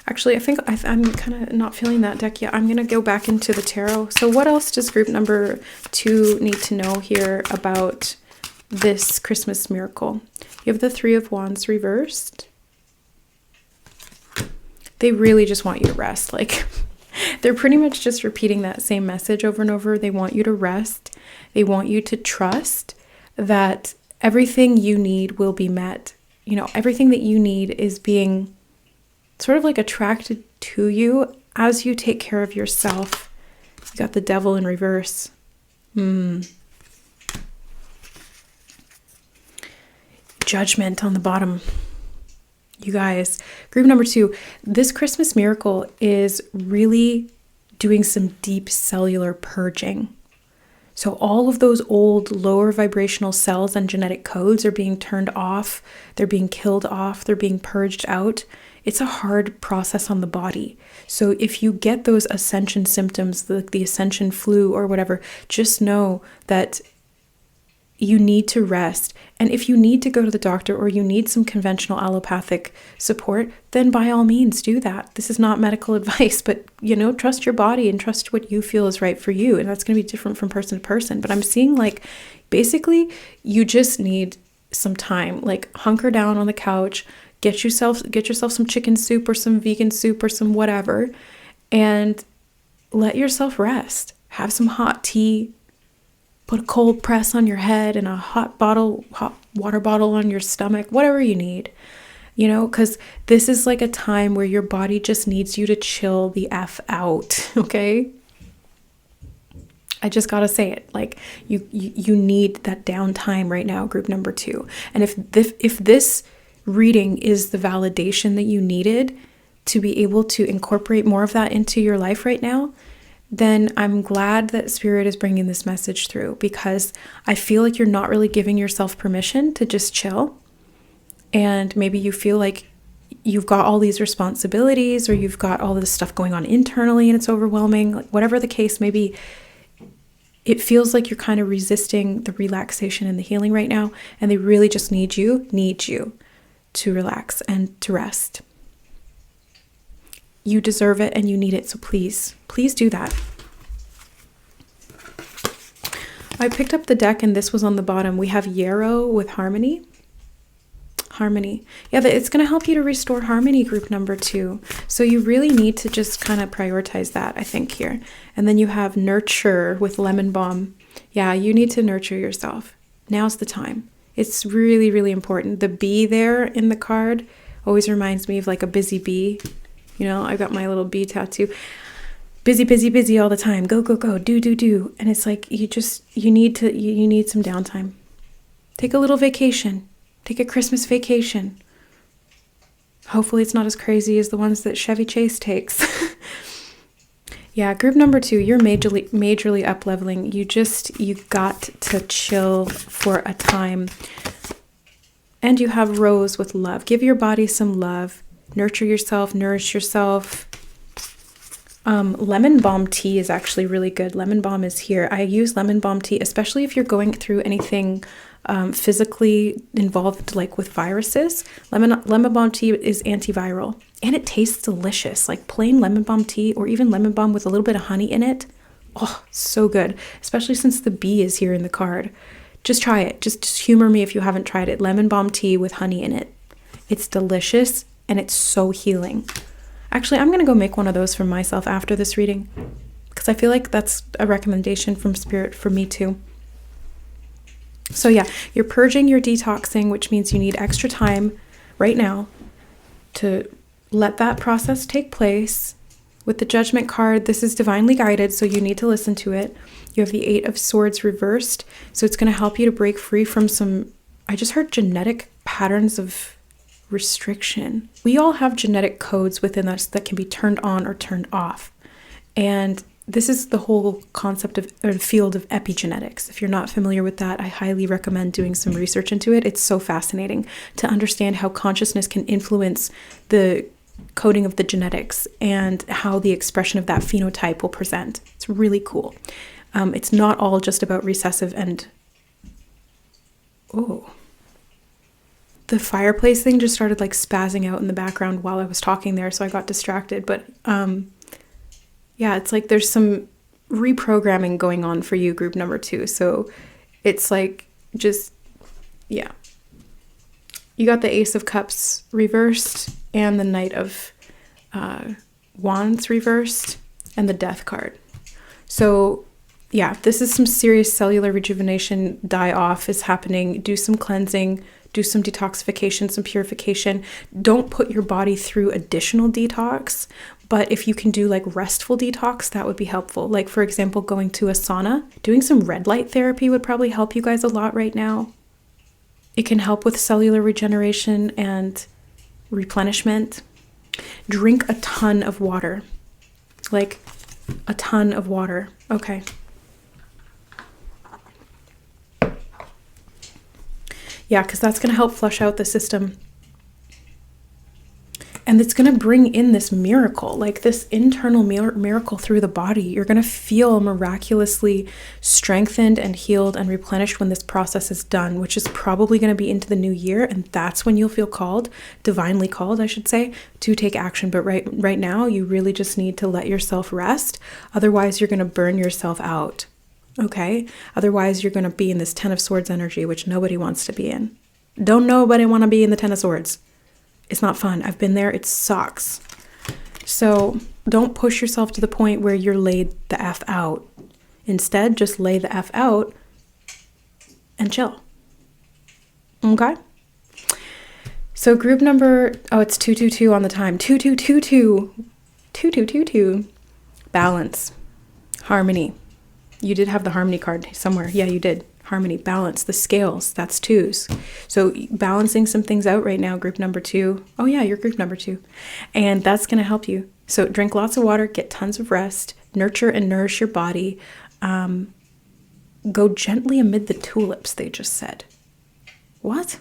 Actually, I think I'm kind of not feeling that deck yet. I'm going to go back into the tarot. So what else does group number 2 need to know here about this Christmas miracle? You have the Three of Wands reversed. They really just want you to rest. Like, they're pretty much just repeating that same message over and over. They want you to rest. They want you to trust that everything you need will be met. You know, everything that you need is being sort of like attracted to you as you take care of yourself. You got the Devil in reverse. Judgment on the bottom. You guys, group number 2, this Christmas miracle is really doing some deep cellular purging. So all of those old lower vibrational cells and genetic codes are being turned off. They're being killed off. They're being purged out. It's a hard process on the body. So if you get those ascension symptoms, the ascension flu or whatever, just know that you need to rest. And if you need to go to the doctor or you need some conventional allopathic support, then by all means do that. This is not medical advice, but trust your body and trust what you feel is right for you. And that's going to be different from person to person. But I'm seeing like basically you just need some time, like hunker down on the couch, get yourself some chicken soup or some vegan soup or some whatever, and let yourself rest. Have some hot tea. Put a cold press on your head and a hot water bottle on your stomach, whatever you need, because this is like a time where your body just needs you to chill the F out, okay? I just gotta say it, like you need that downtime right now, group number 2. And if this reading is the validation that you needed to be able to incorporate more of that into your life right now, then I'm glad that Spirit is bringing this message through, because I feel like you're not really giving yourself permission to just chill. And maybe you feel like you've got all these responsibilities or you've got all this stuff going on internally and it's overwhelming. Like, whatever the case may be, it feels like you're kind of resisting the relaxation and the healing right now. And they really just need you to relax and to rest. You deserve it and you need it. So please do that. I picked up the deck and this was on the bottom. We have Yarrow with Harmony. Yeah, it's going to help you to restore harmony, group number 2. So you really need to just kind of prioritize that, I think, here. And then you have Nurture with Lemon Balm. Yeah, you need to nurture yourself. Now's the time. It's really, really important. The bee there in the card always reminds me of like a busy bee. I've got my little bee tattoo. Busy, busy, busy all the time. Go, go, go. Do, do, do. And it's like you need some downtime. Take a little vacation. Take a Christmas vacation. Hopefully it's not as crazy as the ones that Chevy Chase takes. Yeah, group number 2, you're majorly up leveling. You got to chill for a time. And you have Rose with Love. Give your body some love. Nurture yourself, nourish yourself. Lemon balm tea is actually really good. Lemon balm is here. I use lemon balm tea, especially if you're going through anything physically involved, like with viruses. Lemon balm tea is antiviral and it tastes delicious. Like plain lemon balm tea or even lemon balm with a little bit of honey in it. Oh, so good. Especially since the bee is here in the card. Just try it. Just humor me if you haven't tried it. Lemon balm tea with honey in it. It's delicious. And it's so healing. Actually, I'm going to go make one of those for myself after this reading, because I feel like that's a recommendation from Spirit for me too. So yeah, you're purging, you're detoxing, which means you need extra time right now to let that process take place. With the Judgment card, this is divinely guided, so you need to listen to it. You have the 8 of Swords reversed, so it's going to help you to break free from some, I just heard genetic patterns of restriction. We all have genetic codes within us that can be turned on or turned off. And this is the whole concept of, or field of epigenetics. If you're not familiar with that, I highly recommend doing some research into it. It's so fascinating to understand how consciousness can influence the coding of the genetics and how the expression of that phenotype will present. It's really cool. It's not all just about recessive and... Oh. The fireplace thing just started like spazzing out in the background while I was talking there, so I got distracted. But yeah, it's like there's some reprogramming going on for you, group number 2. So it's like just, yeah. You got the Ace of Cups reversed and the Knight of Wands reversed and the Death card. So yeah, this is some serious cellular rejuvenation, die off is happening. Do some cleansing, do some detoxification, some purification. Don't put your body through additional detox, but if you can do like restful detox, that would be helpful. Like for example, going to a sauna, doing some red light therapy would probably help you guys a lot right now. It can help with cellular regeneration and replenishment. Drink a ton of water, like a ton of water. Okay. Yeah, because that's going to help flush out the system. And it's going to bring in this miracle, like this internal miracle through the body. You're going to feel miraculously strengthened and healed and replenished when this process is done, which is probably going to be into the new year. And that's when you'll feel called, divinely called, I should say, to take action. But right now, you really just need to let yourself rest. Otherwise, you're going to burn yourself out. Okay? Otherwise, you're going to be in this 10 of Swords energy, which nobody wants to be in. Don't nobody want to be in the 10 of Swords. It's not fun. I've been there. It sucks. So don't push yourself to the point where you're laid the F out. Instead, just lay the F out and chill. Okay? So group number, oh, it's 222 on the time. 2222. 2222. Balance. Harmony. You did have the harmony card somewhere. Yeah, you did. Harmony, balance, the scales, that's 2s. So balancing some things out right now, group number 2. Oh yeah, you're group number 2. And that's going to help you. So drink lots of water, get tons of rest, nurture and nourish your body. Go gently amid the tulips, they just said. What?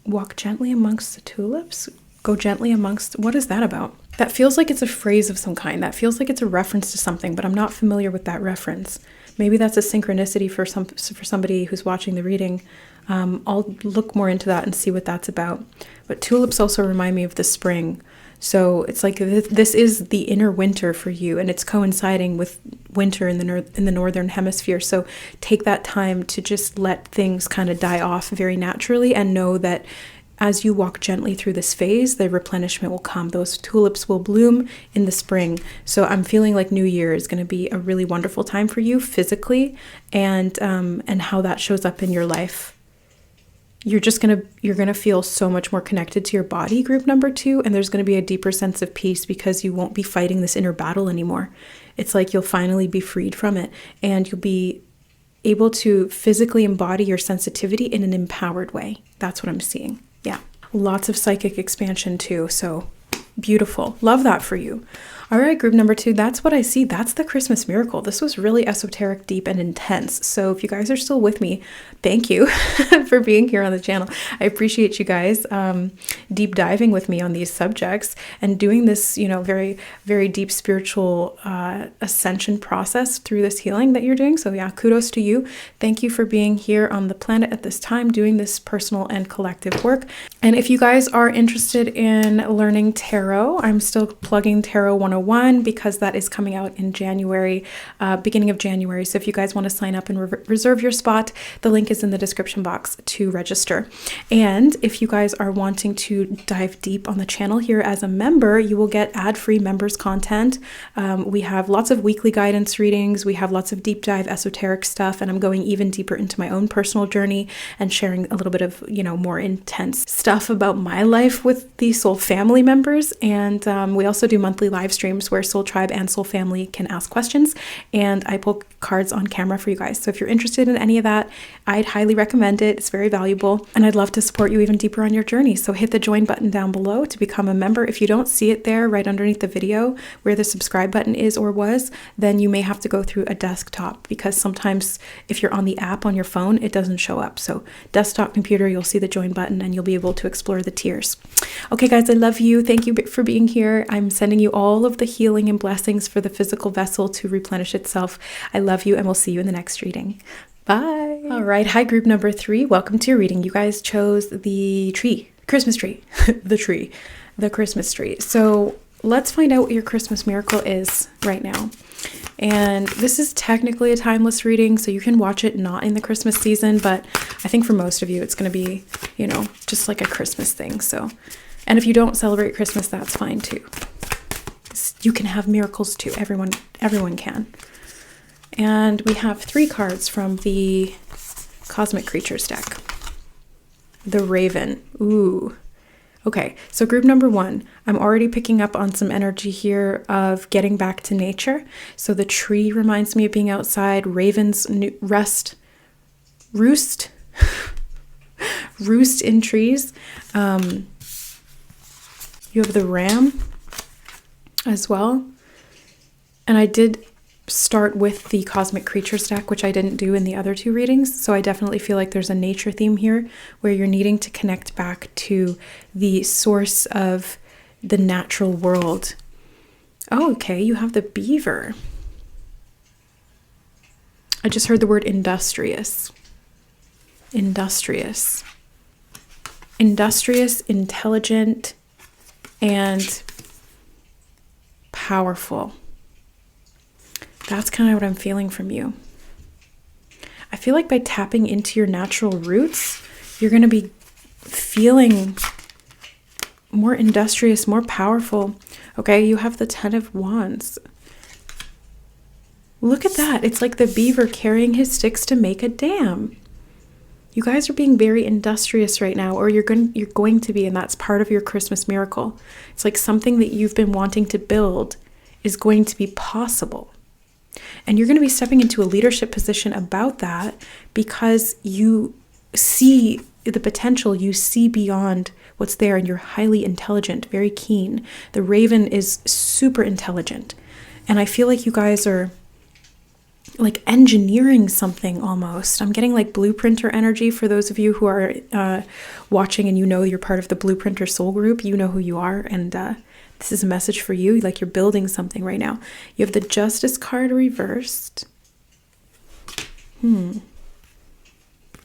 Walk gently amongst the tulips? Go gently amongst, what is that about? That feels like it's a phrase of some kind. That feels like it's a reference to something, but I'm not familiar with that reference. Maybe that's a synchronicity for somebody who's watching the reading. I'll look more into that and see what that's about. But tulips also remind me of the spring. So it's like this is the inner winter for you, and it's coinciding with winter in the northern hemisphere. So take that time to just let things kind of die off very naturally, and know that as you walk gently through this phase, the replenishment will come. Those tulips will bloom in the spring. So I'm feeling like New Year is going to be a really wonderful time for you physically, and how that shows up in your life. You're gonna feel so much more connected to your body, group number 2, and there's going to be a deeper sense of peace because you won't be fighting this inner battle anymore. It's like you'll finally be freed from it, and you'll be able to physically embody your sensitivity in an empowered way. That's what I'm seeing. Yeah, lots of psychic expansion too. So beautiful. Love that for you. All right, group number 2, that's what I see. That's the Christmas miracle. This was really esoteric, deep, and intense. So if you guys are still with me, thank you for being here on the channel. I appreciate you guys deep diving with me on these subjects and doing this, very, very deep spiritual ascension process through this healing that you're doing. So yeah, kudos to you. Thank you for being here on the planet at this time, doing this personal and collective work. And if you guys are interested in learning tarot, I'm still plugging Tarot 101 because that is coming out in January, beginning of January. So if you guys want to sign up and reserve your spot, the link is in the description box to register. And if you guys are wanting to dive deep on the channel here as a member, you will get ad-free members content. We have lots of weekly guidance readings. We have lots of deep dive esoteric stuff, and I'm going even deeper into my own personal journey and sharing a little bit of, more intense stuff about my life with the soul family members. And we also do monthly live streams streams where Soul Tribe and Soul Family can ask questions, and I pull cards on camera for you guys. So if you're interested in any of that, I'd highly recommend it. It's very valuable, and I'd love to support you even deeper on your journey. So hit the join button down below to become a member. If you don't see it there right underneath the video where the subscribe button is or was, then you may have to go through a desktop, because sometimes if you're on the app on your phone, it doesn't show up. So desktop computer, you'll see the join button and you'll be able to explore the tiers. Okay guys, I love you. Thank you for being here. I'm sending you all of the healing and blessings for the physical vessel to replenish itself. I love you, and we'll see you in the next reading. Bye. All right. Hi, group number 3. Welcome to your reading. You guys chose the Christmas tree, the Christmas tree. So let's find out what your Christmas miracle is right now. And this is technically a timeless reading, so you can watch it not in the Christmas season, but I think for most of you, it's going to be, just like a Christmas thing. So, and if you don't celebrate Christmas, that's fine too. You can have miracles too. Everyone can. And we have 3 cards from the Cosmic Creatures deck. The Raven. Ooh. Okay, so group number 1, I'm already picking up on some energy here of getting back to nature. So the tree reminds me of being outside. Ravens roost in trees. You have the ram as well. And I did start with the Cosmic Creatures deck, which I didn't do in the other 2 readings. So I definitely feel like there's a nature theme here where you're needing to connect back to the source of the natural world. Oh, okay. You have the beaver. I just heard the word industrious. Industrious, intelligent, and powerful. That's kind of what I'm feeling from you. I feel like by tapping into your natural roots, you're going to be feeling more industrious, more powerful. Okay, you have the 10 of Wands. Look at that. It's like the beaver carrying his sticks to make a dam. You guys are being very industrious right now, or you're going to be, and that's part of your Christmas miracle. It's like something that you've been wanting to build is going to be possible. And you're going to be stepping into a leadership position about that because you see the potential, you see beyond what's there, and you're highly intelligent, very keen. The Raven is super intelligent. And I feel like you guys are like engineering something almost. I'm getting like blueprinter energy for those of you who are watching and you're part of the Blueprinter Soul group. You know who you are, and this is a message for you, like you're building something right now. You have the Justice card reversed. The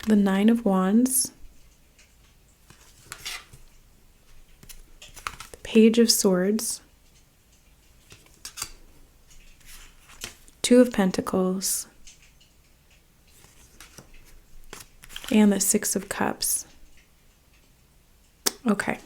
9 of Wands. The Page of Swords. 2 of Pentacles. And the 6 of Cups. Okay.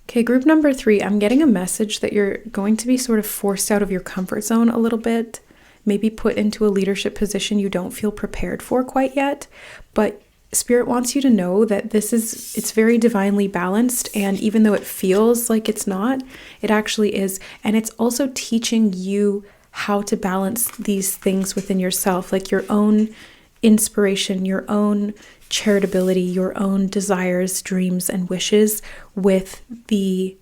Okay, group number 3, I'm getting a message that you're going to be sort of forced out of your comfort zone a little bit, maybe put into a leadership position you don't feel prepared for quite yet, but Spirit wants you to know that it's very divinely balanced, and even though it feels like it's not, it actually is. And it's also teaching you how to balance these things within yourself, like your own inspiration, your own charitability, your own desires, dreams, and wishes with the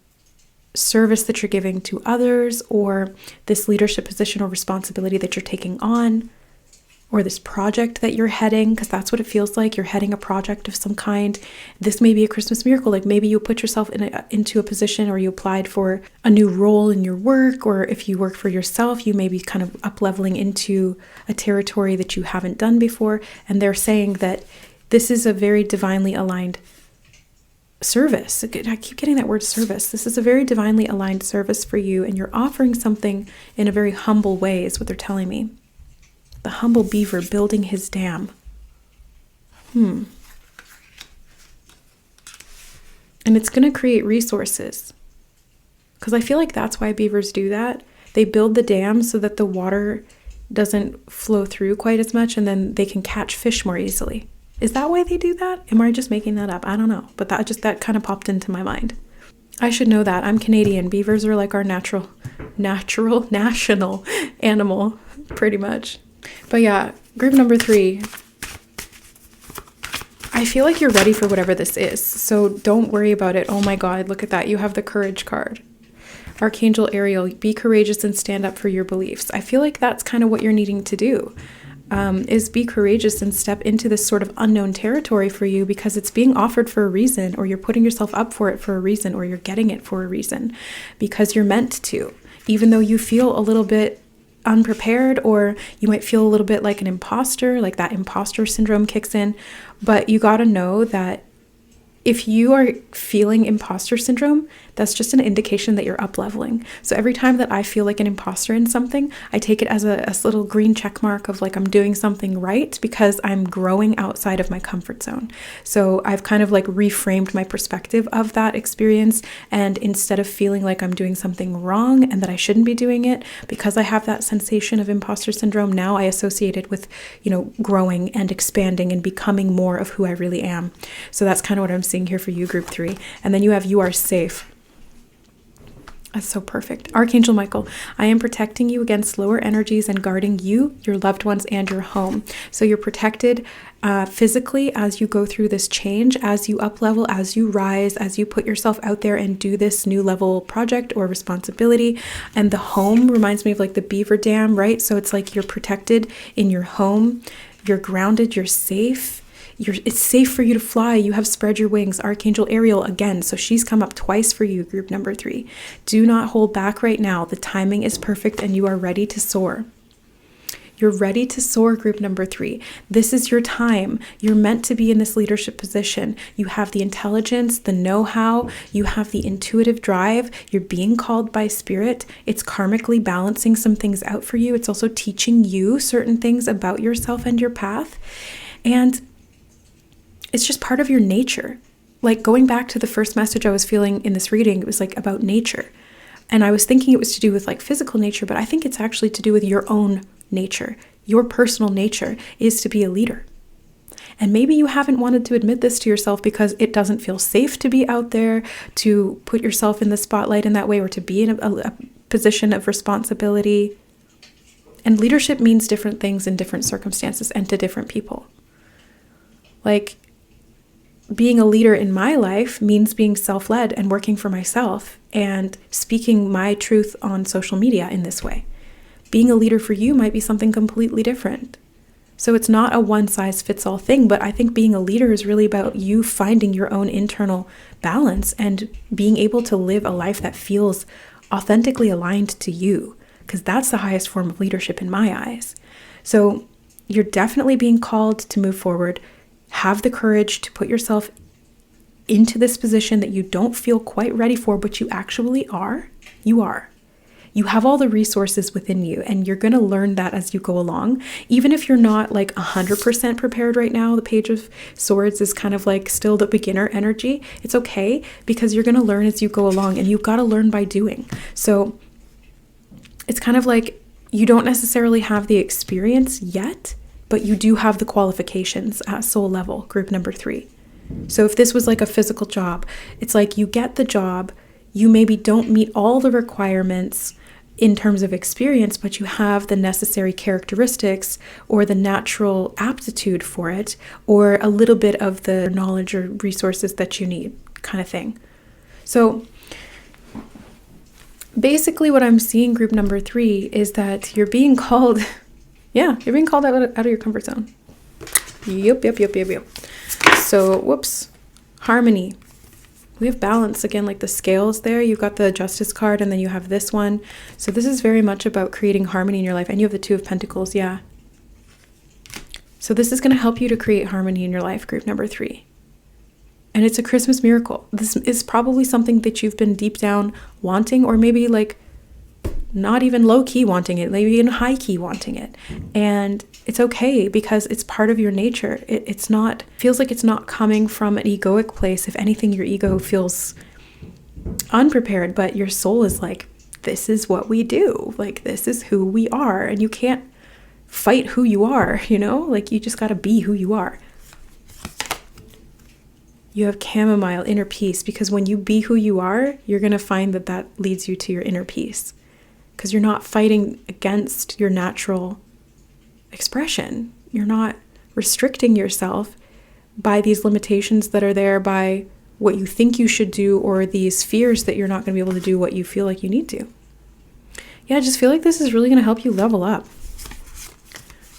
service that you're giving to others, or this leadership position or responsibility that you're taking on, or this project that you're heading, because that's what it feels like. You're heading a project of some kind. This may be a Christmas miracle. Like maybe you put yourself into a position, or you applied for a new role in your work, or if you work for yourself, you may be kind of up-leveling into a territory that you haven't done before. And they're saying that this is a very divinely aligned service. I keep getting that word service. This is a very divinely aligned service for you, and you're offering something in a very humble way is what they're telling me. The humble beaver building his dam. And it's going to create resources. Because I feel like that's why beavers do that. They build the dam so that the water doesn't flow through quite as much, and then they can catch fish more easily. Is that why they do that? Am I just making that up? I don't know. But that kind of popped into my mind. I should know that. I'm Canadian. Beavers are like our national animal, pretty much. But yeah, group number 3. I feel like you're ready for whatever this is. So don't worry about it. Oh my God, look at that. You have the courage card. Archangel Ariel, be courageous and stand up for your beliefs. I feel like that's kind of what you're needing to do. Is be courageous and step into this sort of unknown territory for you, because it's being offered for a reason, or you're putting yourself up for it for a reason, or you're getting it for a reason, because you're meant to, even though you feel a little bit unprepared, or you might feel a little bit like an imposter, like that imposter syndrome kicks in. But you got to know that if you are feeling imposter syndrome, that's just an indication that you're up leveling. So every time that I feel like an imposter in something, I take it as a little green check mark of like I'm doing something right, because I'm growing outside of my comfort zone. So I've kind of like reframed my perspective of that experience, and instead of feeling like I'm doing something wrong and that I shouldn't be doing it, because I have that sensation of imposter syndrome, now I associate it with, growing and expanding and becoming more of who I really am. So that's kind of what I'm seeing here for you, group 3. And then you have you are safe. That's so perfect. Archangel Michael, I am protecting you against lower energies and guarding you, your loved ones, and your home. So you're protected physically as you go through this change, as you up level, as you rise, as you put yourself out there and do this new level project or responsibility. And the home reminds me of like the beaver dam, right? So it's like you're protected in your home, you're grounded, you're safe. It's safe for you to fly. You have spread your wings. Archangel Ariel again. So she's come up twice for you, group number 3. Do not hold back right now. The timing is perfect and you are ready to soar. You're ready to soar, group number 3. This is your time. You're meant to be in this leadership position. You have the intelligence, the know-how, you have the intuitive drive. You're being called by spirit. It's karmically balancing some things out for you. It's also teaching you certain things about yourself and your path. And it's just part of your nature. Like going back to the first message I was feeling in this reading, it was like about nature. And I was thinking it was to do with like physical nature, but I think it's actually to do with your own nature. Your personal nature is to be a leader. And maybe you haven't wanted to admit this to yourself because it doesn't feel safe to be out there, to put yourself in the spotlight in that way, or to be in a position of responsibility. And leadership means different things in different circumstances and to different people. Like, being a leader in my life means being self-led and working for myself and speaking my truth on social media in this way. Being a leader for you might be something completely different. So it's not a one-size-fits-all thing, but I think being a leader is really about you finding your own internal balance and being able to live a life that feels authentically aligned to you, because that's the highest form of leadership in my eyes. So you're definitely being called to move forward. Have the courage to put yourself into this position that you don't feel quite ready for, but you actually are. You are. You have all the resources within you, and you're going to learn that as you go along. Even if you're not like 100% prepared right now, the Page of Swords is kind of like still the beginner energy. It's okay, because you're going to learn as you go along, and you've got to learn by doing. So it's kind of like you don't necessarily have the experience yet, but you do have the qualifications at soul level, group number 3. So if this was like a physical job, it's like you get the job, you maybe don't meet all the requirements in terms of experience, but you have the necessary characteristics or the natural aptitude for it, or a little bit of the knowledge or resources that you need, kind of thing. So basically what I'm seeing, group number 3, is that you're being called... Yeah, you're being called out of your comfort zone. Yep. So, whoops. Harmony. We have balance again, like the scales there. You've got the Justice card, and then you have this one. So this is very much about creating harmony in your life. And you have the Two of Pentacles, yeah. So this is going to help you to create harmony in your life, group number 3. And it's a Christmas miracle. This is probably something that you've been deep down wanting, or maybe like not even low-key wanting it, maybe even high-key wanting it. And it's okay, because it's part of your nature. It's not, feels like it's not coming from an egoic place. If anything, your ego feels unprepared, but your soul is like, this is what we do. Like, this is who we are. And you can't fight who you are, like you just got to be who you are. You have chamomile, inner peace, because when you be who you are, you're going to find that that leads you to your inner peace, because you're not fighting against your natural expression. You're not restricting yourself by these limitations that are there by what you think you should do, or these fears that you're not going to be able to do what you feel like you need to. Yeah, I just feel like this is really going to help you level up.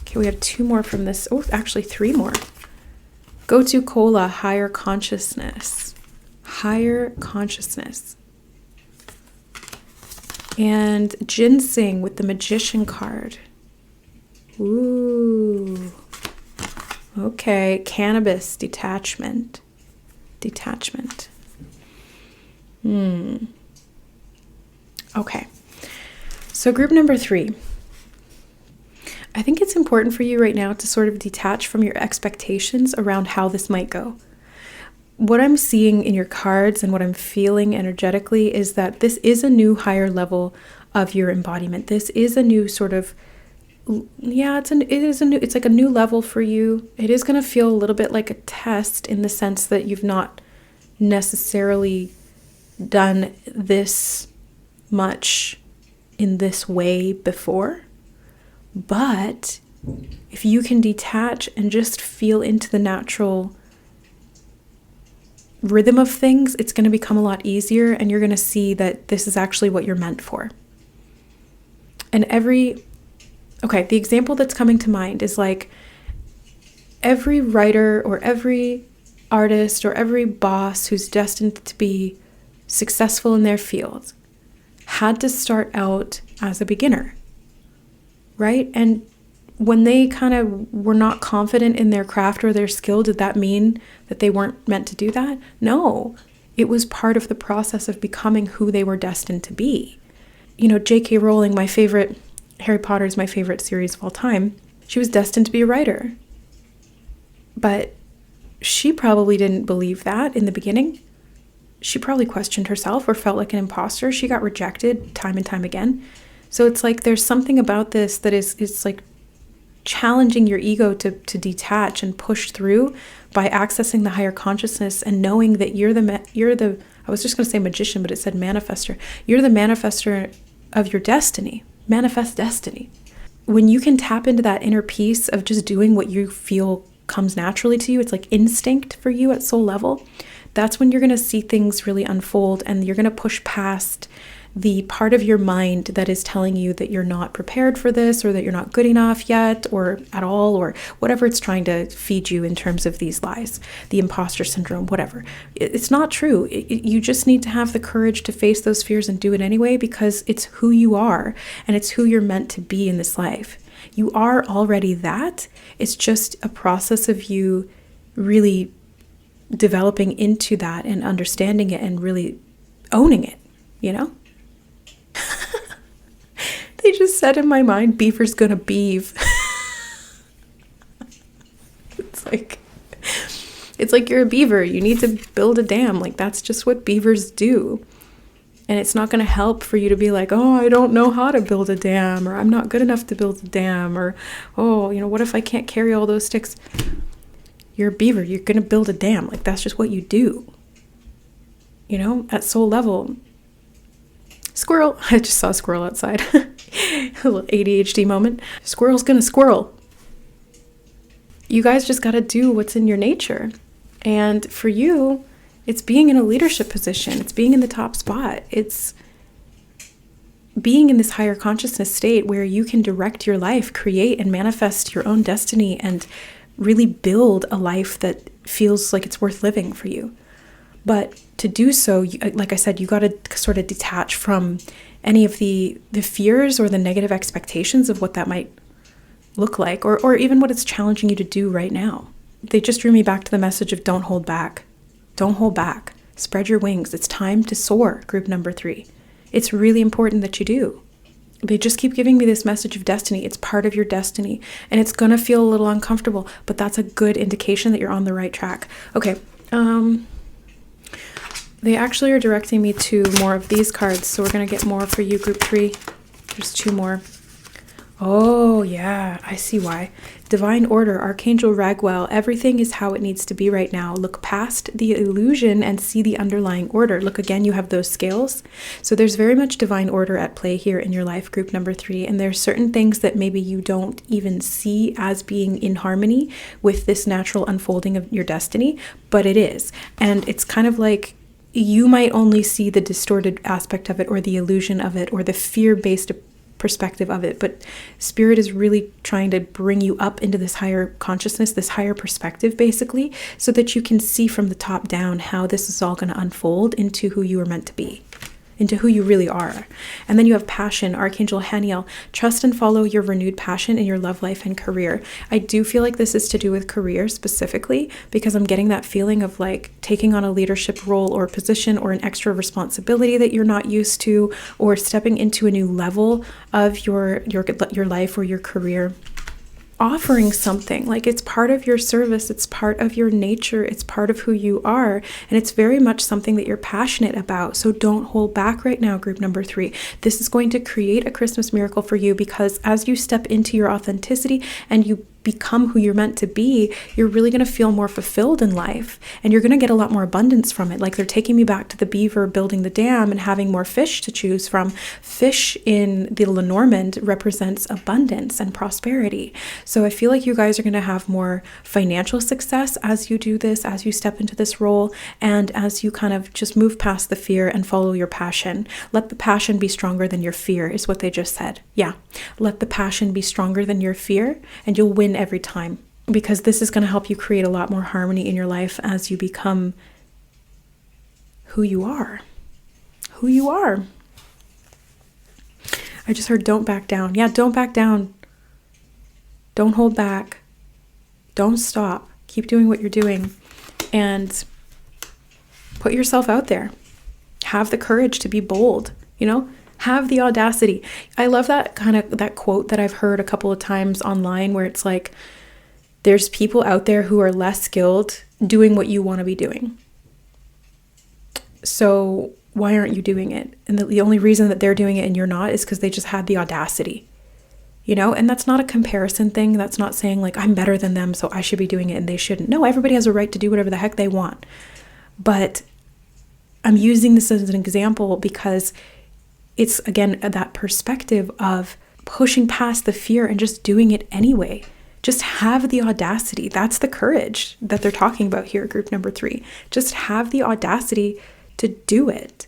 Okay, we have 2 more from this. Oh, actually 3 more. Go to Cola, higher consciousness. Higher consciousness. And ginseng with the magician card. Ooh. Okay, cannabis, detachment. Detachment. Okay. So group number 3. I think it's important for you right now to sort of detach from your expectations around how this might go. What I'm seeing in your cards and what I'm feeling energetically is that this is a new higher level of your embodiment. This is a new sort of, it's like a new level for you. It is going to feel a little bit like a test in the sense that you've not necessarily done this much in this way before. But if you can detach and just feel into the natural rhythm of things, it's going to become a lot easier, and you're going to see that this is actually what you're meant for. And the example that's coming to mind is like every writer or every artist or every boss who's destined to be successful in their field had to start out as a beginner. Right? And when they kind of were not confident in their craft or their skill, did that mean that they weren't meant to do that? No, it was part of the process of becoming who they were destined to be. You know, J.K. Rowling, Harry Potter is my favorite series of all time. She was destined to be a writer. But she probably didn't believe that in the beginning. She probably questioned herself or felt like an imposter. She got rejected time and time again. So it's like there's something about this that is like challenging your ego to detach and push through by accessing the higher consciousness and knowing that you're the I was just going to say magician, but it said manifester. You're the manifester of your destiny. Manifest destiny. When you can tap into that inner peace of just doing what you feel comes naturally to you, it's like instinct for you at soul level. That's when you're going to see things really unfold, and you're going to push past the part of your mind that is telling you that you're not prepared for this, or that you're not good enough yet, or at all, or whatever it's trying to feed you in terms of these lies, the imposter syndrome, whatever. It's not true. You just need to have the courage to face those fears and do it anyway, because it's who you are and it's who you're meant to be in this life. You are already that. It's just a process of you really developing into that and understanding it and really owning it, you know? They just said in my mind, beaver's gonna beeve. It's like you're a beaver. You need to build a dam. Like, that's just what beavers do. And it's not gonna help for you to be like, oh, I don't know how to build a dam, or I'm not good enough to build a dam, or, oh, what if I can't carry all those sticks? You're a beaver. You're gonna build a dam. Like, that's just what you do. At soul level. Squirrel. I just saw a squirrel outside. A little ADHD moment. Squirrel's gonna squirrel. You guys just gotta do what's in your nature. And for you, it's being in a leadership position. It's being in the top spot. It's being in this higher consciousness state where you can direct your life, create and manifest your own destiny, and really build a life that feels like it's worth living for you. But to do so, like I said, you got to sort of detach from any of the fears or the negative expectations of what that might look like, or even what it's challenging you to do right now. They just drew me back to the message of don't hold back. Don't hold back. Spread your wings. It's time to soar, group number 3. It's really important that you do. They just keep giving me this message of destiny. It's part of your destiny, and it's going to feel a little uncomfortable, but that's a good indication that you're on the right track. Okay. They actually are directing me to more of these cards, so we're going to get more for you, group 3. There's 2 more. Oh, yeah, I see why. Divine order, Archangel Raguel, everything is how it needs to be right now. Look past the illusion and see the underlying order. Look again, you have those scales. So there's very much divine order at play here in your life, group number 3. And there's certain things that maybe you don't even see as being in harmony with this natural unfolding of your destiny, but it is. And it's kind of like you might only see the distorted aspect of it or the illusion of it or the fear-based perspective of it, but Spirit is really trying to bring you up into this higher consciousness, this higher perspective, basically, so that you can see from the top down how this is all going to unfold into who you are meant to be, into who you really are. And then you have passion, Archangel Haniel. Trust and follow your renewed passion in your love life and career. I do feel like this is to do with career specifically, because I'm getting that feeling of like taking on a leadership role or position or an extra responsibility that you're not used to, or stepping into a new level of your life or your career. Offering something, like it's part of your service, it's part of your nature, it's part of who you are, and it's very much something that you're passionate about. So don't hold back right now, group number 3. This is going to create a Christmas miracle for you, because as you step into your authenticity and you become who you're meant to be, you're really going to feel more fulfilled in life, and you're going to get a lot more abundance from it. Like they're taking me back to the beaver building the dam and having more fish to choose from. Fish in the Lenormand represents abundance and prosperity. So I feel like you guys are going to have more financial success as you do this, as you step into this role, and as you kind of just move past the fear and follow your passion. Let the passion be stronger than your fear is what they just said. Yeah, let the passion be stronger than your fear, and you'll win every time, because this is going to help you create a lot more harmony in your life as you become who you are. Who you are. I just heard don't back down. Yeah, don't back down. Don't hold back. Don't stop. Keep doing what you're doing and put yourself out there. Have the courage to be bold, have the audacity. I love that that quote that I've heard a couple of times online, where it's like, there's people out there who are less skilled doing what you want to be doing. So why aren't you doing it? And the only reason that they're doing it and you're not is because they just had the audacity, and that's not a comparison thing. That's not saying like, I'm better than them, so I should be doing it and they shouldn't. No, everybody has a right to do whatever the heck they want. But I'm using this as an example because it's, again, that perspective of pushing past the fear and just doing it anyway. Just have the audacity. That's the courage that they're talking about here, group number 3. Just have the audacity to do it.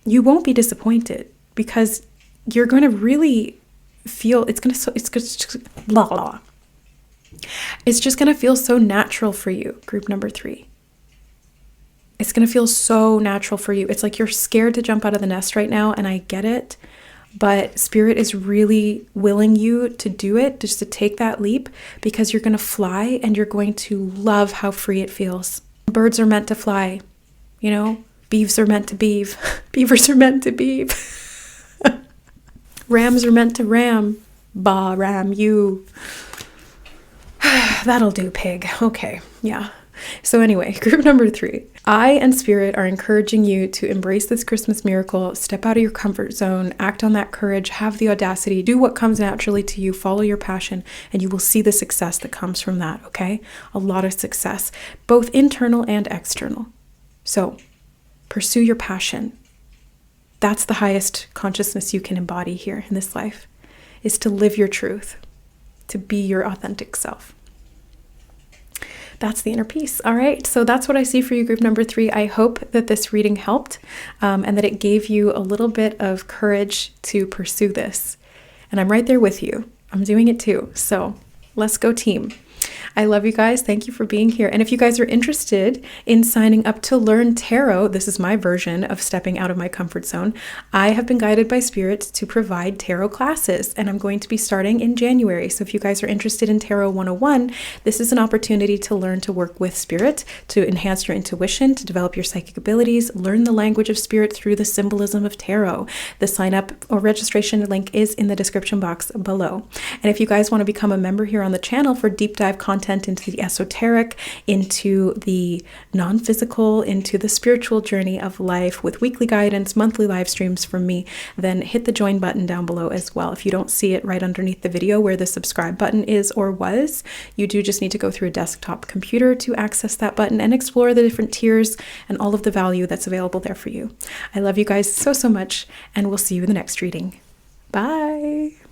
You won't be disappointed, because you're going to really feel, it's just going to feel so natural for you, group number 3. It's going to feel so natural for you. It's like you're scared to jump out of the nest right now, and I get it, but Spirit is really willing you to do it, just to take that leap, because you're going to fly and you're going to love how free it feels. Birds are meant to fly, beeves are meant to beeve, beavers are meant to beeve, rams are meant to ram, bah, ram you. That'll do, pig. Okay, yeah. So anyway, group number 3, I and Spirit are encouraging you to embrace this Christmas miracle, step out of your comfort zone, act on that courage, have the audacity, do what comes naturally to you, follow your passion, and you will see the success that comes from that, okay? A lot of success, both internal and external. So pursue your passion. That's the highest consciousness you can embody here in this life, is to live your truth, to be your authentic self. That's the inner peace. All right. So that's what I see for you, group number 3. I hope that this reading helped and that it gave you a little bit of courage to pursue this. And I'm right there with you. I'm doing it too. So let's go, team. I love you guys. Thank you for being here. And if you guys are interested in signing up to learn tarot, this is my version of stepping out of my comfort zone. I have been guided by Spirit to provide tarot classes, and I'm going to be starting in January. So if you guys are interested in Tarot 101, this is an opportunity to learn to work with Spirit, to enhance your intuition, to develop your psychic abilities, learn the language of Spirit through the symbolism of tarot. The sign up or registration link is in the description box below. And if you guys want to become a member here on the channel for deep dive content content into the esoteric, into the non-physical, into the spiritual journey of life with weekly guidance, monthly live streams from me, then hit the join button down below as well. If you don't see it right underneath the video where the subscribe button is or was, you do just need to go through a desktop computer to access that button and explore the different tiers and all of the value that's available there for you. I love you guys so much, and we'll see you in the next reading. Bye.